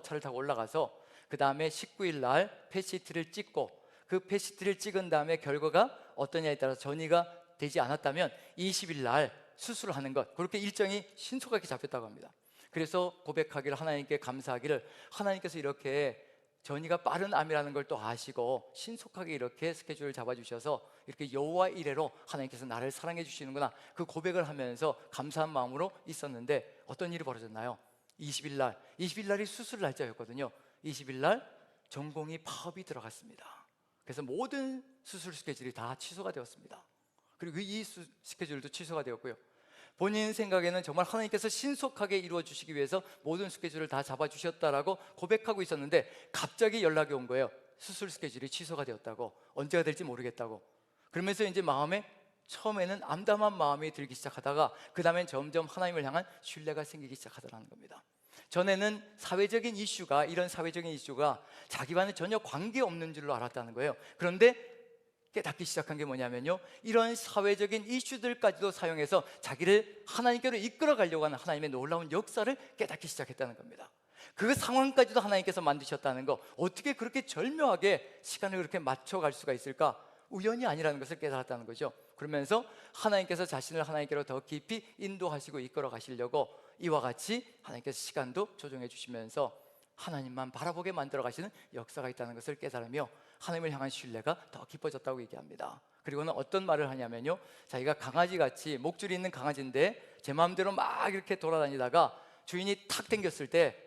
차를 타고 올라가서 그 다음에 19일 날 펫시트를 찍고, 그 펫시트를 찍은 다음에 결과가 어떠냐에 따라서 전이가 되지 않았다면 20일 날 수술을 하는 것, 그렇게 일정이 신속하게 잡혔다고 합니다. 그래서 고백하기를, 하나님께 감사하기를, 하나님께서 이렇게 전이가 빠른 암이라는 걸 또 아시고 신속하게 이렇게 스케줄을 잡아주셔서 이렇게 여호와 이래로 하나님께서 나를 사랑해 주시는구나, 그 고백을 하면서 감사한 마음으로 있었는데 어떤 일이 벌어졌나요? 20일 날이 수술 날짜였거든요. 20일 날 전공이 파업이 들어갔습니다. 그래서 모든 수술 스케줄이 다 취소가 되었습니다. 그리고 이 스케줄도 취소가 되었고요, 본인 생각에는 정말 하나님께서 신속하게 이루어 주시기 위해서 모든 스케줄을 다 잡아주셨다라고 고백하고 있었는데 갑자기 연락이 온 거예요. 수술 스케줄이 취소가 되었다고, 언제가 될지 모르겠다고. 그러면서 이제 처음에는 암담한 마음이 들기 시작하다가 그 다음엔 점점 하나님을 향한 신뢰가 생기기 시작하더라는 겁니다. 전에는 이런 사회적인 이슈가 자기와는 전혀 관계없는 줄로 알았다는 거예요. 그런데 깨닫기 시작한 게 뭐냐면요, 이런 사회적인 이슈들까지도 사용해서 자기를 하나님께로 이끌어 가려고 하는 하나님의 놀라운 역사를 깨닫기 시작했다는 겁니다. 그 상황까지도 하나님께서 만드셨다는 거, 어떻게 그렇게 절묘하게 시간을 그렇게 맞춰갈 수가 있을까? 우연이 아니라는 것을 깨달았다는 거죠. 그러면서 하나님께서 자신을 하나님께로 더 깊이 인도하시고 이끌어 가시려고 이와 같이 하나님께서 시간도 조정해 주시면서 하나님만 바라보게 만들어 가시는 역사가 있다는 것을 깨달으며 하나님을 향한 신뢰가 더 깊어졌다고 얘기합니다. 그리고는 어떤 말을 하냐면요, 자기가 강아지같이 목줄이 있는 강아지인데 제 마음대로 막 이렇게 돌아다니다가 주인이 탁 당겼을 때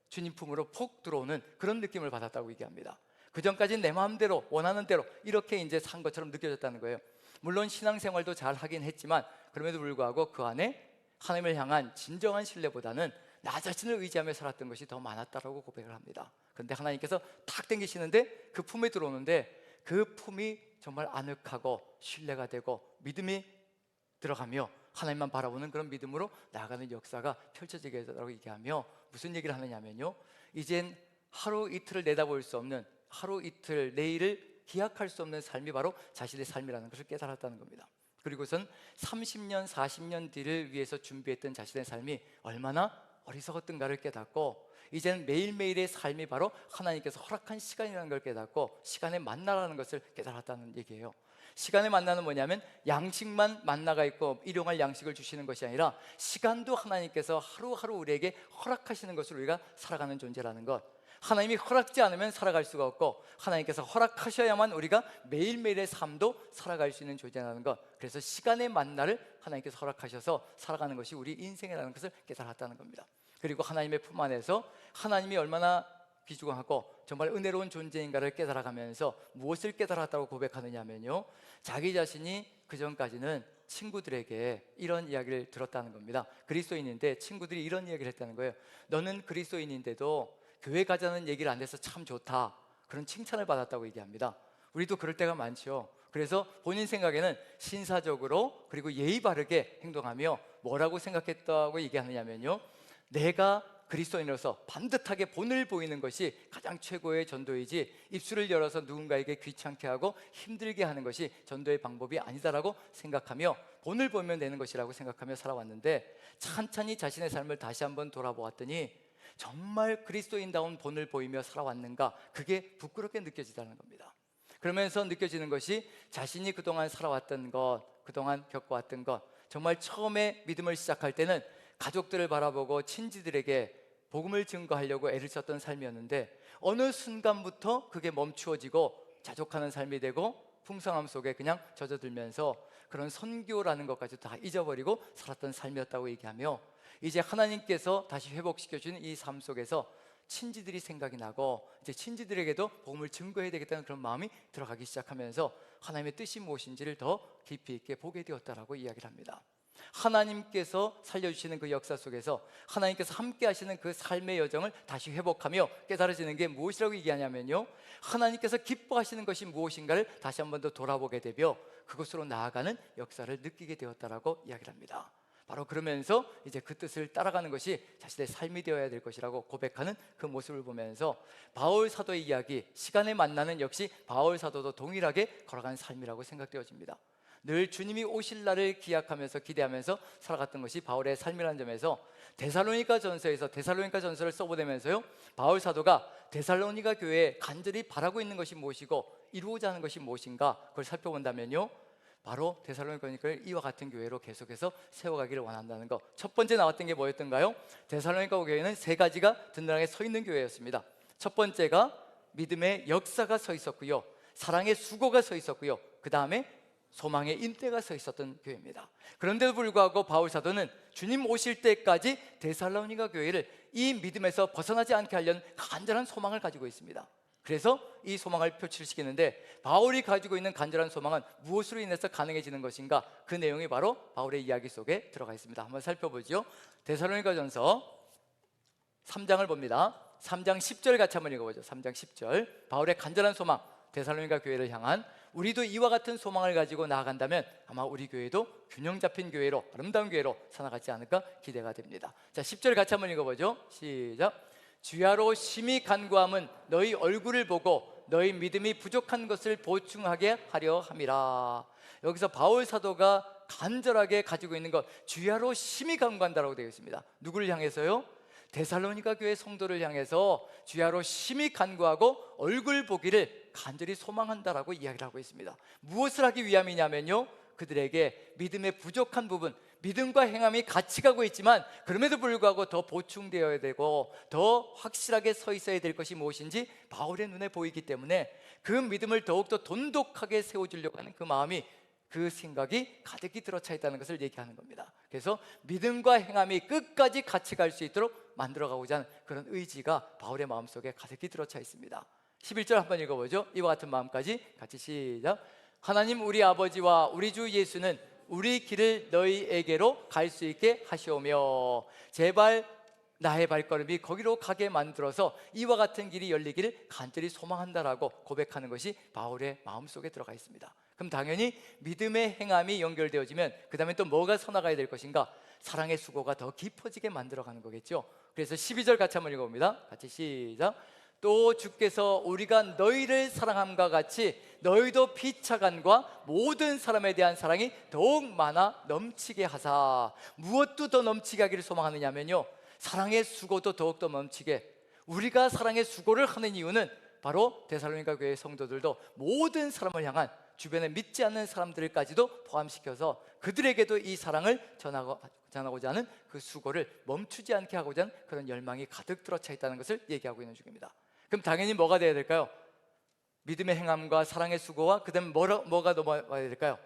주님 품으로 푹 들어오는 그런 느낌을 받았다고 얘기합니다. 그 전까지는 내 마음대로 원하는 대로 이렇게 이제 산 것처럼 느껴졌다는 거예요. 물론 신앙생활도 잘 하긴 했지만 그럼에도 불구하고 그 안에 하나님을 향한 진정한 신뢰보다는 나 자신을 의지하며 살았던 것이 더 많았다라고 고백을 합니다. 그런데 하나님께서 탁 당기시는데 그 품에 들어오는데 그 품이 정말 아늑하고 신뢰가 되고 믿음이 들어가며 하나님만 바라보는 그런 믿음으로 나아가는 역사가 펼쳐지게 되라고 얘기하며 무슨 얘기를 하느냐면요, 이젠 하루 이틀을 내다볼 수 없는, 하루 이틀 내일을 기약할 수 없는 삶이 바로 자신의 삶이라는 것을 깨달았다는 겁니다. 그리고선 30년 40년 뒤를 위해서 준비했던 자신의 삶이 얼마나 어리석었던가를 깨닫고 이제는 매일매일의 삶이 바로 하나님께서 허락한 시간이라는 걸 깨닫고 시간의 만나라는 것을 깨달았다는 얘기예요. 시간의 만나는 뭐냐면 양식만 만나가 있고 일용할 양식을 주시는 것이 아니라 시간도 하나님께서 하루하루 우리에게 허락하시는 것을 우리가 살아가는 존재라는 것, 하나님이 허락지 않으면 살아갈 수가 없고 하나님께서 허락하셔야만 우리가 매일매일의 삶도 살아갈 수 있는 존재라는 것, 그래서 시간의 만나를 하나님께서 허락하셔서 살아가는 것이 우리 인생이라는 것을 깨달았다는 겁니다. 그리고 하나님의 품 안에서 하나님이 얼마나 귀중하고 정말 은혜로운 존재인가를 깨달아가면서 무엇을 깨달았다고 고백하느냐면요, 자기 자신이 그전까지는 친구들에게 이런 이야기를 들었다는 겁니다. 그리스도인인데 친구들이 이런 이야기를 했다는 거예요. 너는 그리스도인인데도 교회 가자는 얘기를 안 해서 참 좋다, 그런 칭찬을 받았다고 얘기합니다. 우리도 그럴 때가 많죠. 그래서 본인 생각에는 신사적으로 그리고 예의 바르게 행동하며 뭐라고 생각했다고 얘기하느냐면요, 내가 그리스도인으로서 반듯하게 본을 보이는 것이 가장 최고의 전도이지 입술을 열어서 누군가에게 귀찮게 하고 힘들게 하는 것이 전도의 방법이 아니다라고 생각하며 본을 보면 되는 것이라고 생각하며 살아왔는데, 찬찬히 자신의 삶을 다시 한번 돌아보았더니 정말 그리스도인다운 본을 보이며 살아왔는가, 그게 부끄럽게 느껴지다는 겁니다. 그러면서 느껴지는 것이 자신이 그동안 살아왔던 것, 그동안 겪어왔던 것, 정말 처음에 믿음을 시작할 때는 가족들을 바라보고 친지들에게 복음을 증거하려고 애를 썼던 삶이었는데 어느 순간부터 그게 멈추어지고 자족하는 삶이 되고 풍성함 속에 그냥 젖어들면서 그런 선교라는 것까지 다 잊어버리고 살았던 삶이었다고 얘기하며, 이제 하나님께서 다시 회복시켜주는 이 삶 속에서 친지들이 생각이 나고 이제 친지들에게도 복음을 증거해야 되겠다는 그런 마음이 들어가기 시작하면서 하나님의 뜻이 무엇인지를 더 깊이 있게 보게 되었다라고 이야기를 합니다. 하나님께서 살려주시는 그 역사 속에서 하나님께서 함께 하시는 그 삶의 여정을 다시 회복하며 깨달아지는 게 무엇이라고 얘기하냐면요, 하나님께서 기뻐하시는 것이 무엇인가를 다시 한 번 더 돌아보게 되며 그것으로 나아가는 역사를 느끼게 되었다라고 이야기를 합니다. 바로 그러면서 이제 그 뜻을 따라가는 것이 자신의 삶이 되어야 될 것이라고 고백하는 그 모습을 보면서 바울 사도의 이야기, 시간에 만나는 역시 바울 사도도 동일하게 걸어간 삶이라고 생각되어집니다. 늘 주님이 오실 날을 기약하면서 기대하면서 살아갔던 것이 바울의 삶이라는 점에서 데살로니가 전서에서 데살로니가 전서를 써보내면서요, 바울 사도가 데살로니가 교회에 간절히 바라고 있는 것이 무엇이고 이루고자 하는 것이 무엇인가, 그걸 살펴본다면요, 바로 데살로니가를 이와 같은 교회로 계속해서 세워가기를 원한다는 것. 첫 번째 나왔던 게 뭐였던가요? 데살로니가 교회는 세 가지가 든든하게 서 있는 교회였습니다. 첫 번째가 믿음의 역사가 서 있었고요, 사랑의 수고가 서 있었고요, 그 다음에 소망의 인대가 서 있었던 교회입니다. 그런데도 불구하고 바울 사도는 주님 오실 때까지 데살로니가 교회를 이 믿음에서 벗어나지 않게 하려는 간절한 소망을 가지고 있습니다. 그래서 이 소망을 표출시키는데 바울이 가지고 있는 간절한 소망은 무엇으로 인해서 가능해지는 것인가, 그 내용이 바로 바울의 이야기 속에 들어가 있습니다. 한번 살펴보죠. 데살로니가 전서 3장을 봅니다. 3장 10절 같이 한번 읽어보죠. 3장 10절, 바울의 간절한 소망, 데살로니가 교회를 향한. 우리도 이와 같은 소망을 가지고 나아간다면 아마 우리 교회도 균형 잡힌 교회로, 아름다운 교회로 살아가지 않을까 기대가 됩니다. 자, 10절 같이 한번 읽어보죠. 시작. 주야로 심히 간구함은 너희 얼굴을 보고 너희 믿음이 부족한 것을 보충하게 하려 함이라. 여기서 바울 사도가 간절하게 가지고 있는 것, 주야로 심히 간구한다라고 되어 있습니다. 누구를 향해서요? 데살로니가 교회 성도를 향해서 주야로 심히 간구하고 얼굴 보기를 간절히 소망한다라고 이야기를 하고 있습니다. 무엇을 하기 위함이냐면요, 그들에게 믿음의 부족한 부분, 믿음과 행함이 같이 가고 있지만 그럼에도 불구하고 더 보충되어야 되고 더 확실하게 서 있어야 될 것이 무엇인지 바울의 눈에 보이기 때문에 그 믿음을 더욱더 돈독하게 세워주려고 하는 그 마음이, 그 생각이 가득히 들어차 있다는 것을 얘기하는 겁니다. 그래서 믿음과 행함이 끝까지 같이 갈 수 있도록 만들어가고자 하는 그런 의지가 바울의 마음속에 가득히 들어차 있습니다. 11절 한번 읽어보죠. 이와 같은 마음까지 같이 시작. 하나님 우리 아버지와 우리 주 예수는 우리 길을 너희에게로 갈 수 있게 하시오며 제발 나의 발걸음이 거기로 가게 만들어서 이와 같은 길이 열리기를 간절히 소망한다라고 고백하는 것이 바울의 마음속에 들어가 있습니다. 그럼 당연히 믿음의 행함이 연결되어지면 그 다음에 또 뭐가 서나가야 될 것인가? 사랑의 수고가 더 깊어지게 만들어가는 거겠죠. 그래서 12절 같이 한번 읽어봅니다. 같이 시작. 또 주께서 우리가 너희를 사랑함과 같이 너희도 피차간과 모든 사람에 대한 사랑이 더욱 많아 넘치게 하사. 무엇도 더 넘치게 하기를 소망하느냐면요, 사랑의 수고도 더욱더 넘치게. 우리가 사랑의 수고를 하는 이유는 바로 데살로니가 교회 성도들도 모든 사람을 향한, 주변에 믿지 않는 사람들까지도 포함시켜서 그들에게도 이 사랑을 전하고자 하는 그 수고를 멈추지 않게 하고자 하는 그런 열망이 가득 들어차 있다는 것을 얘기하고 있는 중입니다. 그럼 당연히 뭐가 돼야 될까요? 믿음의 행함과 사랑의 수고와 그 다음에 뭐가 넘어와야 될까요?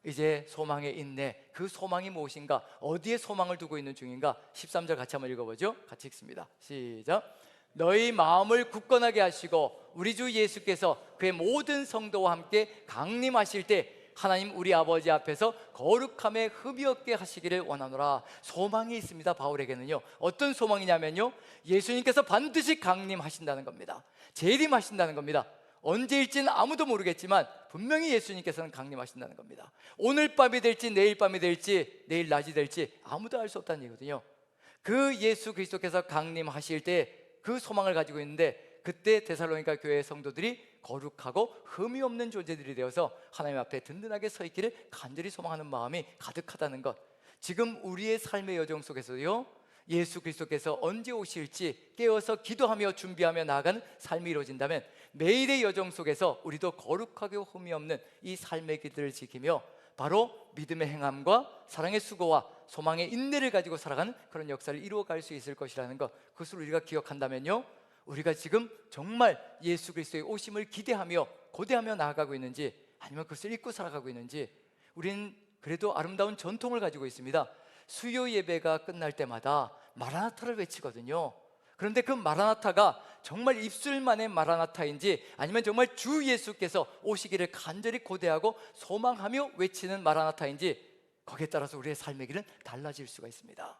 이제 소망의 인내. 그 소망이 무엇인가? 어디에 소망을 두고 있는 중인가? 13절 같이 한번 읽어보죠. 같이 읽습니다. 시작. 너희 마음을 굳건하게 하시고 우리 주 예수께서 그의 모든 성도와 함께 강림하실 때 하나님 우리 아버지 앞에서 거룩함에 흠이 없게 하시기를 원하노라. 소망이 있습니다. 바울에게는요. 어떤 소망이냐면요, 예수님께서 반드시 강림하신다는 겁니다. 재림하신다는 겁니다. 언제일지는 아무도 모르겠지만 분명히 예수님께서는 강림하신다는 겁니다. 오늘 밤이 될지 내일 밤이 될지 내일 낮이 될지 아무도 알 수 없다는 얘기거든요. 그 예수 그리스도께서 강림하실 때 그 소망을 가지고 있는데, 그때 데살로니가 교회 성도들이 거룩하고 흠이 없는 존재들이 되어서 하나님 앞에 든든하게 서 있기를 간절히 소망하는 마음이 가득하다는 것. 지금 우리의 삶의 여정 속에서요, 예수 그리스도께서 언제 오실지 깨어서 기도하며 준비하며 나아가는 삶이 이루어진다면 매일의 여정 속에서 우리도 거룩하게 흠이 없는 이 삶의 길들을 지키며 바로 믿음의 행함과 사랑의 수고와 소망의 인내를 가지고 살아가는 그런 역사를 이루어갈 수 있을 것이라는 것, 그것을 우리가 기억한다면요, 우리가 지금 정말 예수 그리스도의 오심을 기대하며 고대하며 나아가고 있는지, 아니면 그것을 잊고 살아가고 있는지. 우리는 그래도 아름다운 전통을 가지고 있습니다. 수요 예배가 끝날 때마다 마라나타를 외치거든요. 그런데 그 마라나타가 정말 입술만의 마라나타인지 아니면 정말 주 예수께서 오시기를 간절히 고대하고 소망하며 외치는 마라나타인지, 거기에 따라서 우리의 삶의 길은 달라질 수가 있습니다.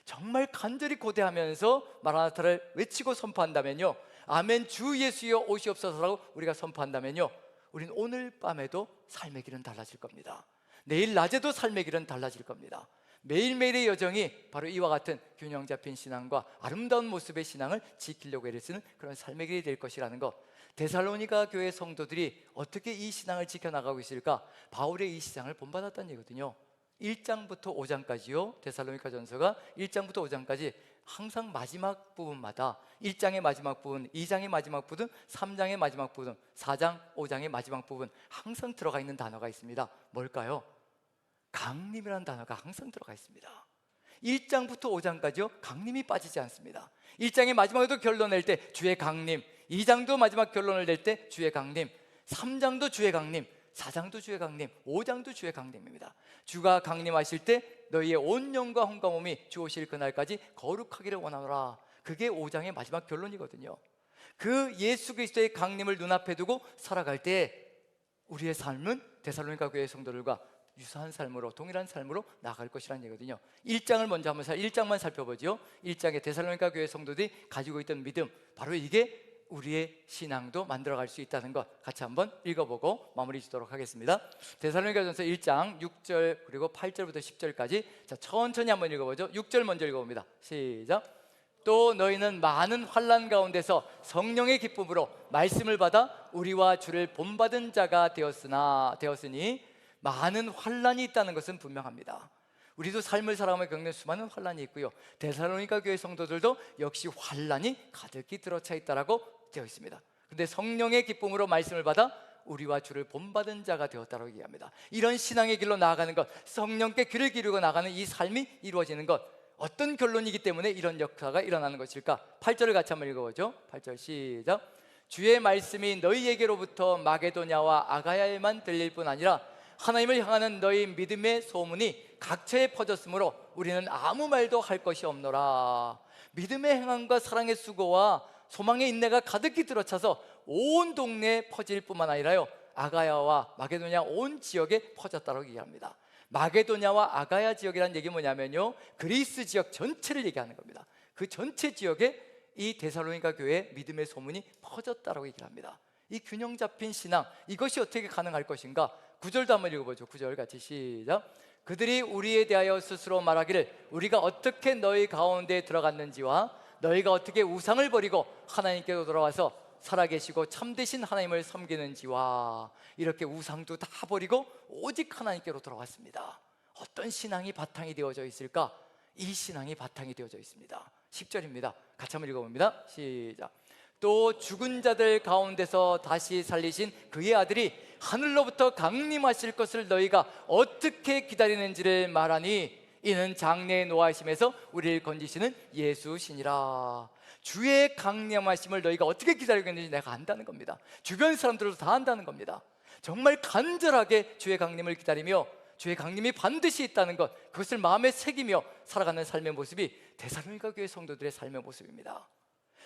정말 간절히 고대하면서 마라나타를 외치고 선포한다면요, 아멘 주 예수여 오시옵소서라고 우리가 선포한다면요, 우리는 오늘 밤에도 삶의 길은 달라질 겁니다. 내일 낮에도 삶의 길은 달라질 겁니다. 매일매일의 여정이 바로 이와 같은 균형 잡힌 신앙과 아름다운 모습의 신앙을 지키려고 애를 쓰는 그런 삶의 길이 될 것이라는 것. 데살로니가 교회 성도들이 어떻게 이 신앙을 지켜나가고 있을까? 바울의 이 신앙을 본받았다는 얘기거든요. 1장부터 5장까지요 데살로니가 전서가 1장부터 5장까지 항상 마지막 부분마다 1장의 마지막 부분, 2장의 마지막 부분, 3장의 마지막 부분, 4장, 5장의 마지막 부분 항상 들어가 있는 단어가 있습니다. 뭘까요? 강림이라는 단어가 항상 들어가 있습니다. 1장부터 5장까지요 강림이 빠지지 않습니다. 1장의 마지막에도 결론 낼 때 주의 강림, 2장도 마지막 결론을 낼 때 주의 강림, 3장도 주의 강림, 4장도 주의 강림, 5장도 주의 강림입니다. 주가 강림하실 때 너희의 온 영과 혼과 몸이 주 오실 그날까지 거룩하기를 원하노라. 그게 5장의 마지막 결론이거든요. 그 예수 그리스도의 강림을 눈앞에 두고 살아갈 때 우리의 삶은 데살로니가 교회 성도들과 유사한 삶으로, 동일한 삶으로 나아갈 것이라는 얘기거든요. 1장을 먼저 한번 1장만 살펴보죠. 1장에 데살로니가 교회 성도들이 가지고 있던 믿음, 바로 이게 우리의 신앙도 만들어갈 수 있다는 것 같이 한번 읽어보고 마무리 짓도록 하겠습니다. 데살로니가전서 1장 6절 그리고 8절부터 10절까지 자, 천천히 한번 읽어보죠. 6절 먼저 읽어봅니다. 시작. 또 너희는 많은 환난 가운데서 성령의 기쁨으로 말씀을 받아 우리와 주를 본받은 자가 되었으니 많은 환난이 있다는 것은 분명합니다. 우리도 삶을 살아가며 겪는 수많은 환난이 있고요, 데살로니가 교회 성도들도 역시 환난이 가득히 들어차 있다라고 되어 있습니다. 근데 성령의 기쁨으로 말씀을 받아 우리와 주를 본받은 자가 되었다고 얘기합니다. 이런 신앙의 길로 나아가는 것, 성령께 귀를 기울이고 나가는 이 삶이 이루어지는 것, 어떤 결론이기 때문에 이런 역사가 일어나는 것일까? 8절을 같이 한번 읽어보죠. 8절 시작. 주의 말씀이 너희에게로부터 마게도냐와 아가야에만 들릴 뿐 아니라 하나님을 향하는 너희 믿음의 소문이 각처에 퍼졌으므로 우리는 아무 말도 할 것이 없노라. 믿음의 행함과 사랑의 수고와 소망의 인내가 가득히 들어차서 온 동네에 퍼질 뿐만 아니라요, 아가야와 마게도냐 온 지역에 퍼졌다고 얘기합니다. 마게도냐와 아가야 지역이라는 얘기 뭐냐면요, 그리스 지역 전체를 얘기하는 겁니다. 그 전체 지역에 이 데살로니가 교회의 믿음의 소문이 퍼졌다고 얘기를 합니다. 이 균형 잡힌 신앙, 이것이 어떻게 가능할 것인가? 9절도 한번 읽어보죠. 9절 같이 시작. 그들이 우리에 대하여 스스로 말하기를 우리가 어떻게 너희 가운데에 들어갔는지와 너희가 어떻게 우상을 버리고 하나님께로 돌아와서 살아계시고 참되신 하나님을 섬기는지와, 이렇게 우상도 다 버리고 오직 하나님께로 돌아왔습니다. 어떤 신앙이 바탕이 되어져 있을까? 이 신앙이 바탕이 되어져 있습니다. 10절입니다. 같이 한번 읽어봅니다. 시작. 또 죽은 자들 가운데서 다시 살리신 그의 아들이 하늘로부터 강림하실 것을 너희가 어떻게 기다리는지를 말하니 이는 장래의 노하심에서 우리를 건지시는 예수시니라. 주의 강림하심을 너희가 어떻게 기다리고 있는지 내가 안다는 겁니다. 주변 사람들도 다 안다는 겁니다. 정말 간절하게 주의 강림을 기다리며 주의 강림이 반드시 있다는 것, 그것을 마음에 새기며 살아가는 삶의 모습이 데살로니가 교회 성도들의 삶의 모습입니다.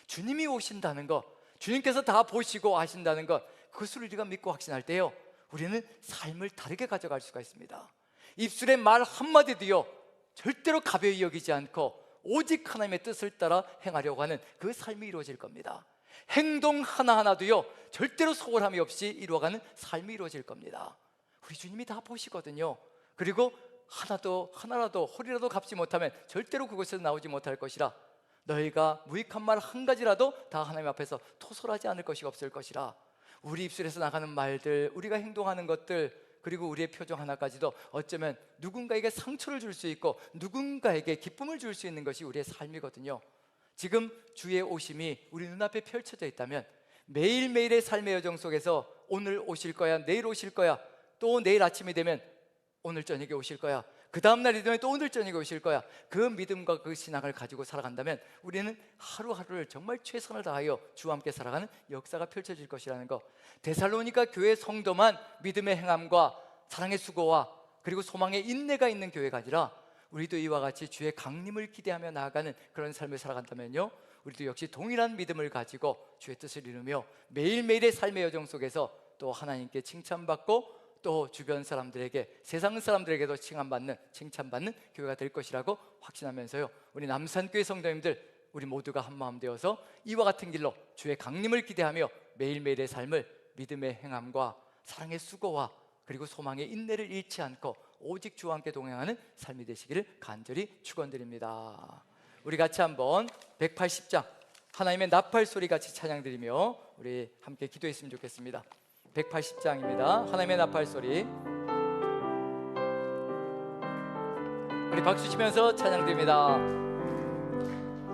주님이 오신다는 것, 주님께서 다 보시고 아신다는 것, 그것을 우리가 믿고 확신할 때요, 우리는 삶을 다르게 가져갈 수가 있습니다. 입술의 말 한마디도요 절대로 가벼이 여기지 않고 오직 하나님의 뜻을 따라 행하려고 하는 그 삶이 이루어질 겁니다. 행동 하나하나도요 절대로 소홀함이 없이 이루어가는 삶이 이루어질 겁니다. 우리 주님이 다 보시거든요. 그리고 하나라도 허리라도 갚지 못하면 절대로 그곳에서 나오지 못할 것이라, 너희가 무익한 말 한 가지라도 다 하나님 앞에서 토설하지 않을 것이 없을 것이라. 우리 입술에서 나가는 말들, 우리가 행동하는 것들, 그리고 우리의 표정 하나까지도 어쩌면 누군가에게 상처를 줄 수 있고 누군가에게 기쁨을 줄 수 있는 것이 우리의 삶이거든요. 지금 주의 오심이 우리 눈앞에 펼쳐져 있다면 매일매일의 삶의 여정 속에서 오늘 오실 거야, 내일 오실 거야, 또 내일 아침이 되면 오늘 저녁에 오실 거야, 그 다음날이 되면 또 오늘 저녁에 오실 거야, 그 믿음과 그 신앙을 가지고 살아간다면 우리는 하루하루를 정말 최선을 다하여 주와 함께 살아가는 역사가 펼쳐질 것이라는 것. 데살로니가 교회 성도만 믿음의 행함과 사랑의 수고와 그리고 소망의 인내가 있는 교회가 아니라 우리도 이와 같이 주의 강림을 기대하며 나아가는 그런 삶을 살아간다면요, 우리도 역시 동일한 믿음을 가지고 주의 뜻을 이루며 매일매일의 삶의 여정 속에서 또 하나님께 칭찬받고 또 주변 사람들에게, 세상 사람들에게도 칭찬받는 교회가 될 것이라고 확신하면서요, 우리 남산교회 성도님들, 우리 모두가 한마음 되어서 이와 같은 길로 주의 강림을 기대하며 매일매일의 삶을 믿음의 행함과 사랑의 수고와 그리고 소망의 인내를 잃지 않고 오직 주와 함께 동행하는 삶이 되시기를 간절히 축원드립니다. 우리 같이 한번 180장 하나님의 나팔 소리 같이 찬양드리며 우리 함께 기도했으면 좋겠습니다. 180장입니다. 하나님의 나팔 소리. 우리 박수 치면서 찬양드립니다.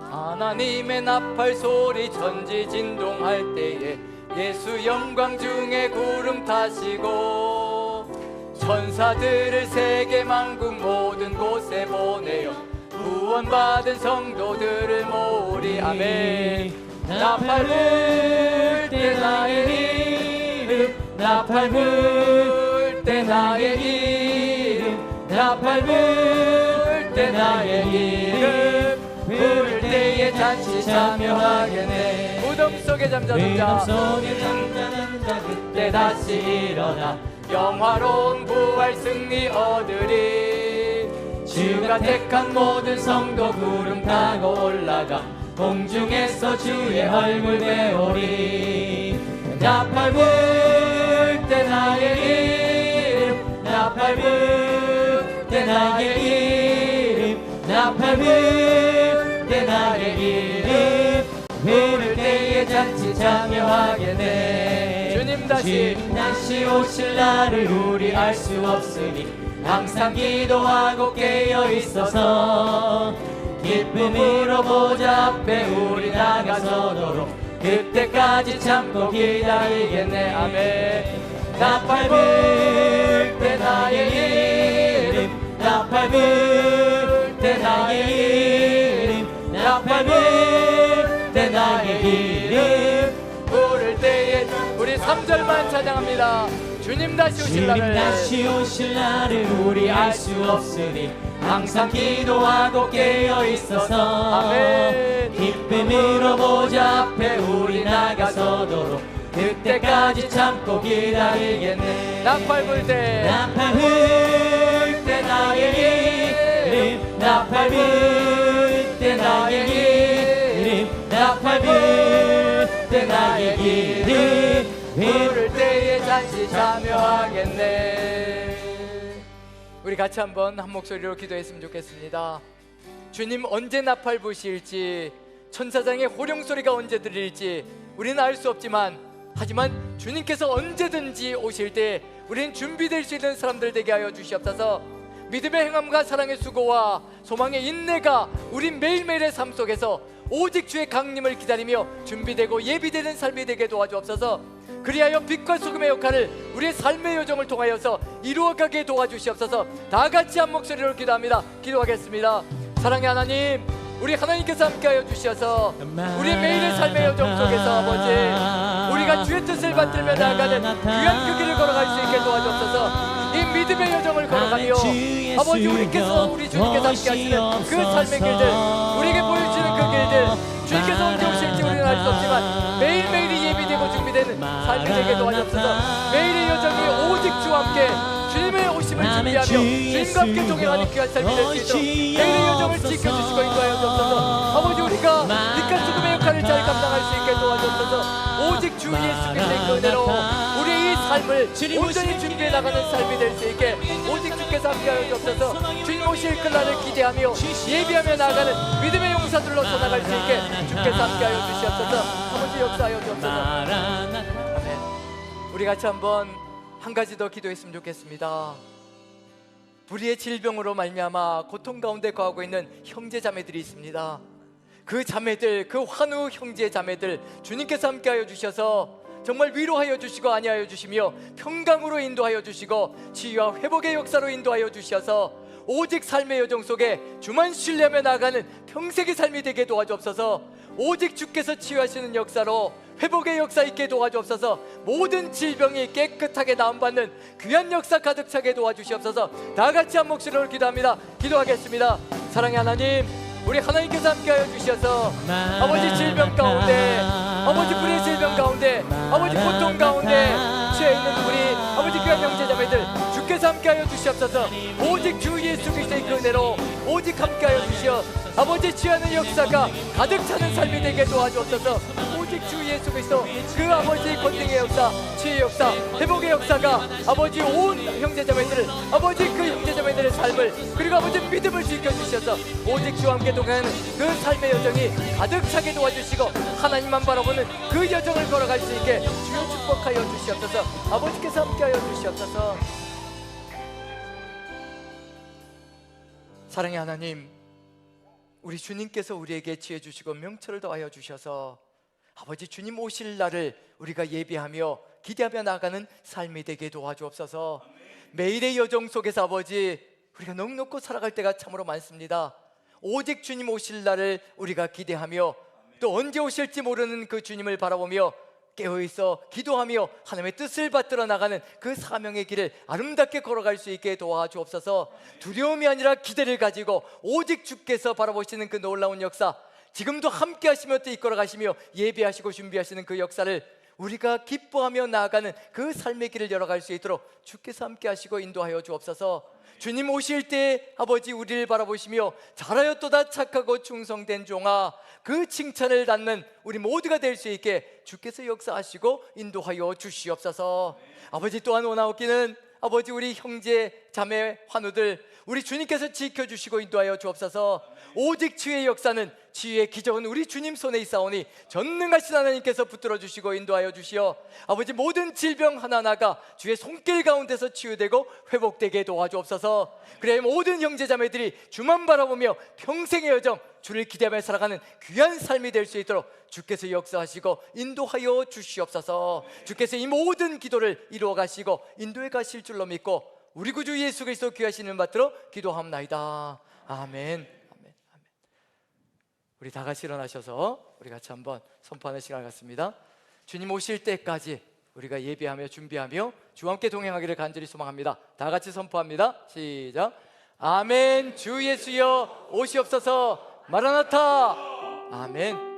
하나님의 나팔 소리 전지진동할 때에 예수 영광 중에 구름 타시고 천사들을 세계 만국 모든 곳에 보내어 구원받은 성도들을 모으리. 아멘. 나팔 불 때 나의 이름, 나팔 불 때 나의 이름, 나팔 불 때 나의 이름, 부를 때에 잔치 참여하겠네. 무덤 속에 잠자는 자 그때 다시 일어나 영화로운 부활 승리 얻으리. 주가 택한 모든 성도 구름 타고 올라가 공중에서 주의 얼굴 배우리. 나팔 불 때 나의 이름, 나팔 불 때 나의 이름, 나팔 불 때 나의 이름, 부를 때에 잔치 참여하겠네. 주님 다시 오실 날을 우리 알 수 없으니 항상 기도하고 깨어 있어서 기쁨으로 보좌 앞에 우리 나가서도록 그때까지 참고 기다리겠네. 아멘. 나팔 불 때 나의 이름 나팔 불 때 나의 이름 나팔 불 때 나의 이름 부를 때에 우리 3절만 찬양합니다. 주님 다시 오실 날을 주님 다시 오실 날을 우리 알 수 없으니 항상 기도하고 깨어 있어서 아멘. 기쁨으로 보좌 앞에 우리 나가서도록 그때까지 참고 기다리겠네. 나팔 불 때 나팔 불 때 나의 이름 나팔 불 때 나의 이름 나팔 불 때 나의 이름 부를 때에 잔시 참여하겠네. 우리 같이 한번 한 목소리로 기도했으면 좋겠습니다. 주님 언제 나팔 부실지 천사장의 호령 소리가 언제 들릴지 우리는 알 수 없지만 하지만 주님께서 언제든지 오실 때 우리는 준비될 수 있는 사람들 되게 하여 주시옵소서. 믿음의 행함과 사랑의 수고와 소망의 인내가 우리 매일매일의 삶 속에서 오직 주의 강림을 기다리며 준비되고 예비되는 삶이 되게 도와주옵소서. 그리하여 빛과 소금의 역할을 우리의 삶의 여정을 통하여서 이루어가게 도와주시옵소서. 다 같이 한 목소리로 기도합니다. 기도하겠습니다. 사랑의 하나님, 우리 하나님께서 함께하여 주셔서 우리 매일의 삶의 여정 속에서 아버지 우리가 주의 뜻을 받들며 나아가는 귀한 그 길을 걸어갈 수 있게 도와주옵소서. 이 믿음의 여정을 걸어가며 아버지 우리께서 우리 주님께서 함께하시는 그 삶의 길들 우리에게 보여주시는 그 길들 주님께서 언제 오실지 우리는 알 수 없지만 매일매일이 예비되고 준비되는 삶이 되게 도와주옵소서. 매일의 여정이 오직 주와 함께 주님의 오심을 준비하며 주님과 함께 동행하는 귀한 삶이 될 수 있도록 매일의 여정을 지켜주시고 인도하여 주옵소서. 아버지 우리가 빛과 소금의 역할을 잘 감당할 수 있게 도와주옵소서. 오직 주 예수 그리스도의 그 은혜로 우리의 이 삶을 온전히 준비해 나가는 삶이 될 수 있게 오직 주께서 함께하여 주옵소서. 주님 오실 그날을 기대하며 예비하며 나아가는 믿음의 용사들로서 나갈 수 있게 주께서 함께하여 주시옵소서. 아버지 역사하여 주옵소서. 아멘. 우리 같이 한번 한 가지 더 기도했으면 좋겠습니다. 불의의 질병으로 말미암아 고통 가운데 거하고 있는 형제 자매들이 있습니다. 그 자매들, 그 환우 형제 자매들 주님께서 함께하여 주셔서 정말 위로하여 주시고 안위하여 주시며 평강으로 인도하여 주시고 치유와 회복의 역사로 인도하여 주셔서 오직 삶의 여정 속에 주만 신뢰하며 나아가는 평생의 삶이 되게 도와주옵소서. 오직 주께서 치유하시는 역사로 회복의 역사 있게 도와주옵소서. 모든 질병이 깨끗하게 나음받는 귀한 역사 가득 차게 도와주시옵소서. 다 같이 한 목소리로 기도합니다. 기도하겠습니다. 사랑의 하나님, 우리 하나님께서 함께하여 주셔서 아버지 질병 가운데 아버지 불의 질병 가운데 아버지 고통 가운데 취해 있는 우리 아버지 귀한 형제자매들 주께서 함께하여 주시옵소서. 오직 주 예수 그리스도의 그 은혜로 오직 함께하여 주시어 아버지 취하는 역사가 가득 차는 삶이 되게 도와주옵소서. 오직 주 예수 그리스도 그 아버지 권능의 역사, 치유의 역사, 회복의 역사가 아버지 온 형제자매들을 아버지 그 형제자매들의 삶을 그리고 아버지 믿음을 지켜주셔서 오직 주와 함께 동행하는 그 삶의 여정이 가득 차게 도와주시고 하나님만 바라보는 그 여정을 걸어갈 수 있게 주여 축복하여 주시옵소서. 아버지께서 함께하여 주시옵소서. 사랑의 하나님, 우리 주님께서 우리에게 지혜 주시고 명철을 더하여 주셔서 아버지 주님 오실 날을 우리가 예비하며 기대하며 나가는 삶이 되게 도와주옵소서. 매일의 여정 속에서 아버지 우리가 넉넉고 살아갈 때가 참으로 많습니다. 오직 주님 오실 날을 우리가 기대하며 또 언제 오실지 모르는 그 주님을 바라보며 깨어있어 기도하며 하나님의 뜻을 받들어 나가는 그 사명의 길을 아름답게 걸어갈 수 있게 도와주옵소서. 두려움이 아니라 기대를 가지고 오직 주께서 바라보시는 그 놀라운 역사, 지금도 함께 하시며 또 이끌어 가시며 예비하시고 준비하시는 그 역사를 우리가 기뻐하며 나아가는 그 삶의 길을 열어갈 수 있도록 주께서 함께 하시고 인도하여 주옵소서. 주님 오실 때 아버지 우리를 바라보시며 잘하였도다 착하고 충성된 종아, 그 칭찬을 받는 우리 모두가 될 수 있게 주께서 역사하시고 인도하여 주시옵소서. 아버지 또한 원하옵기는 아버지 우리 형제 자매 환우들 우리 주님께서 지켜주시고 인도하여 주옵소서. 오직 주의 역사는 치유의 기적은 우리 주님 손에 있사오니 전능하신 하나님께서 붙들어 주시고 인도하여 주시어 아버지 모든 질병 하나하나가 주의 손길 가운데서 치유되고 회복되게 도와주옵소서. 그래 모든 형제자매들이 주만 바라보며 평생의 여정 주를 기대하며 살아가는 귀한 삶이 될 수 있도록 주께서 역사하시고 인도하여 주시옵소서. 주께서 이 모든 기도를 이루어 가시고 인도해 가실 줄로 믿고 우리 구주 예수 그리스도 귀하신 이름 받들어 기도합나이다. 아멘. 아멘. 아멘. 우리 다 같이 일어나셔서 우리 같이 한번 선포하는 시간을 갖습니다. 주님 오실 때까지 우리가 예배하며 준비하며 주와 함께 동행하기를 간절히 소망합니다. 다 같이 선포합니다. 시작. 아멘. 주 예수여 오시옵소서. 마라나타. 아멘.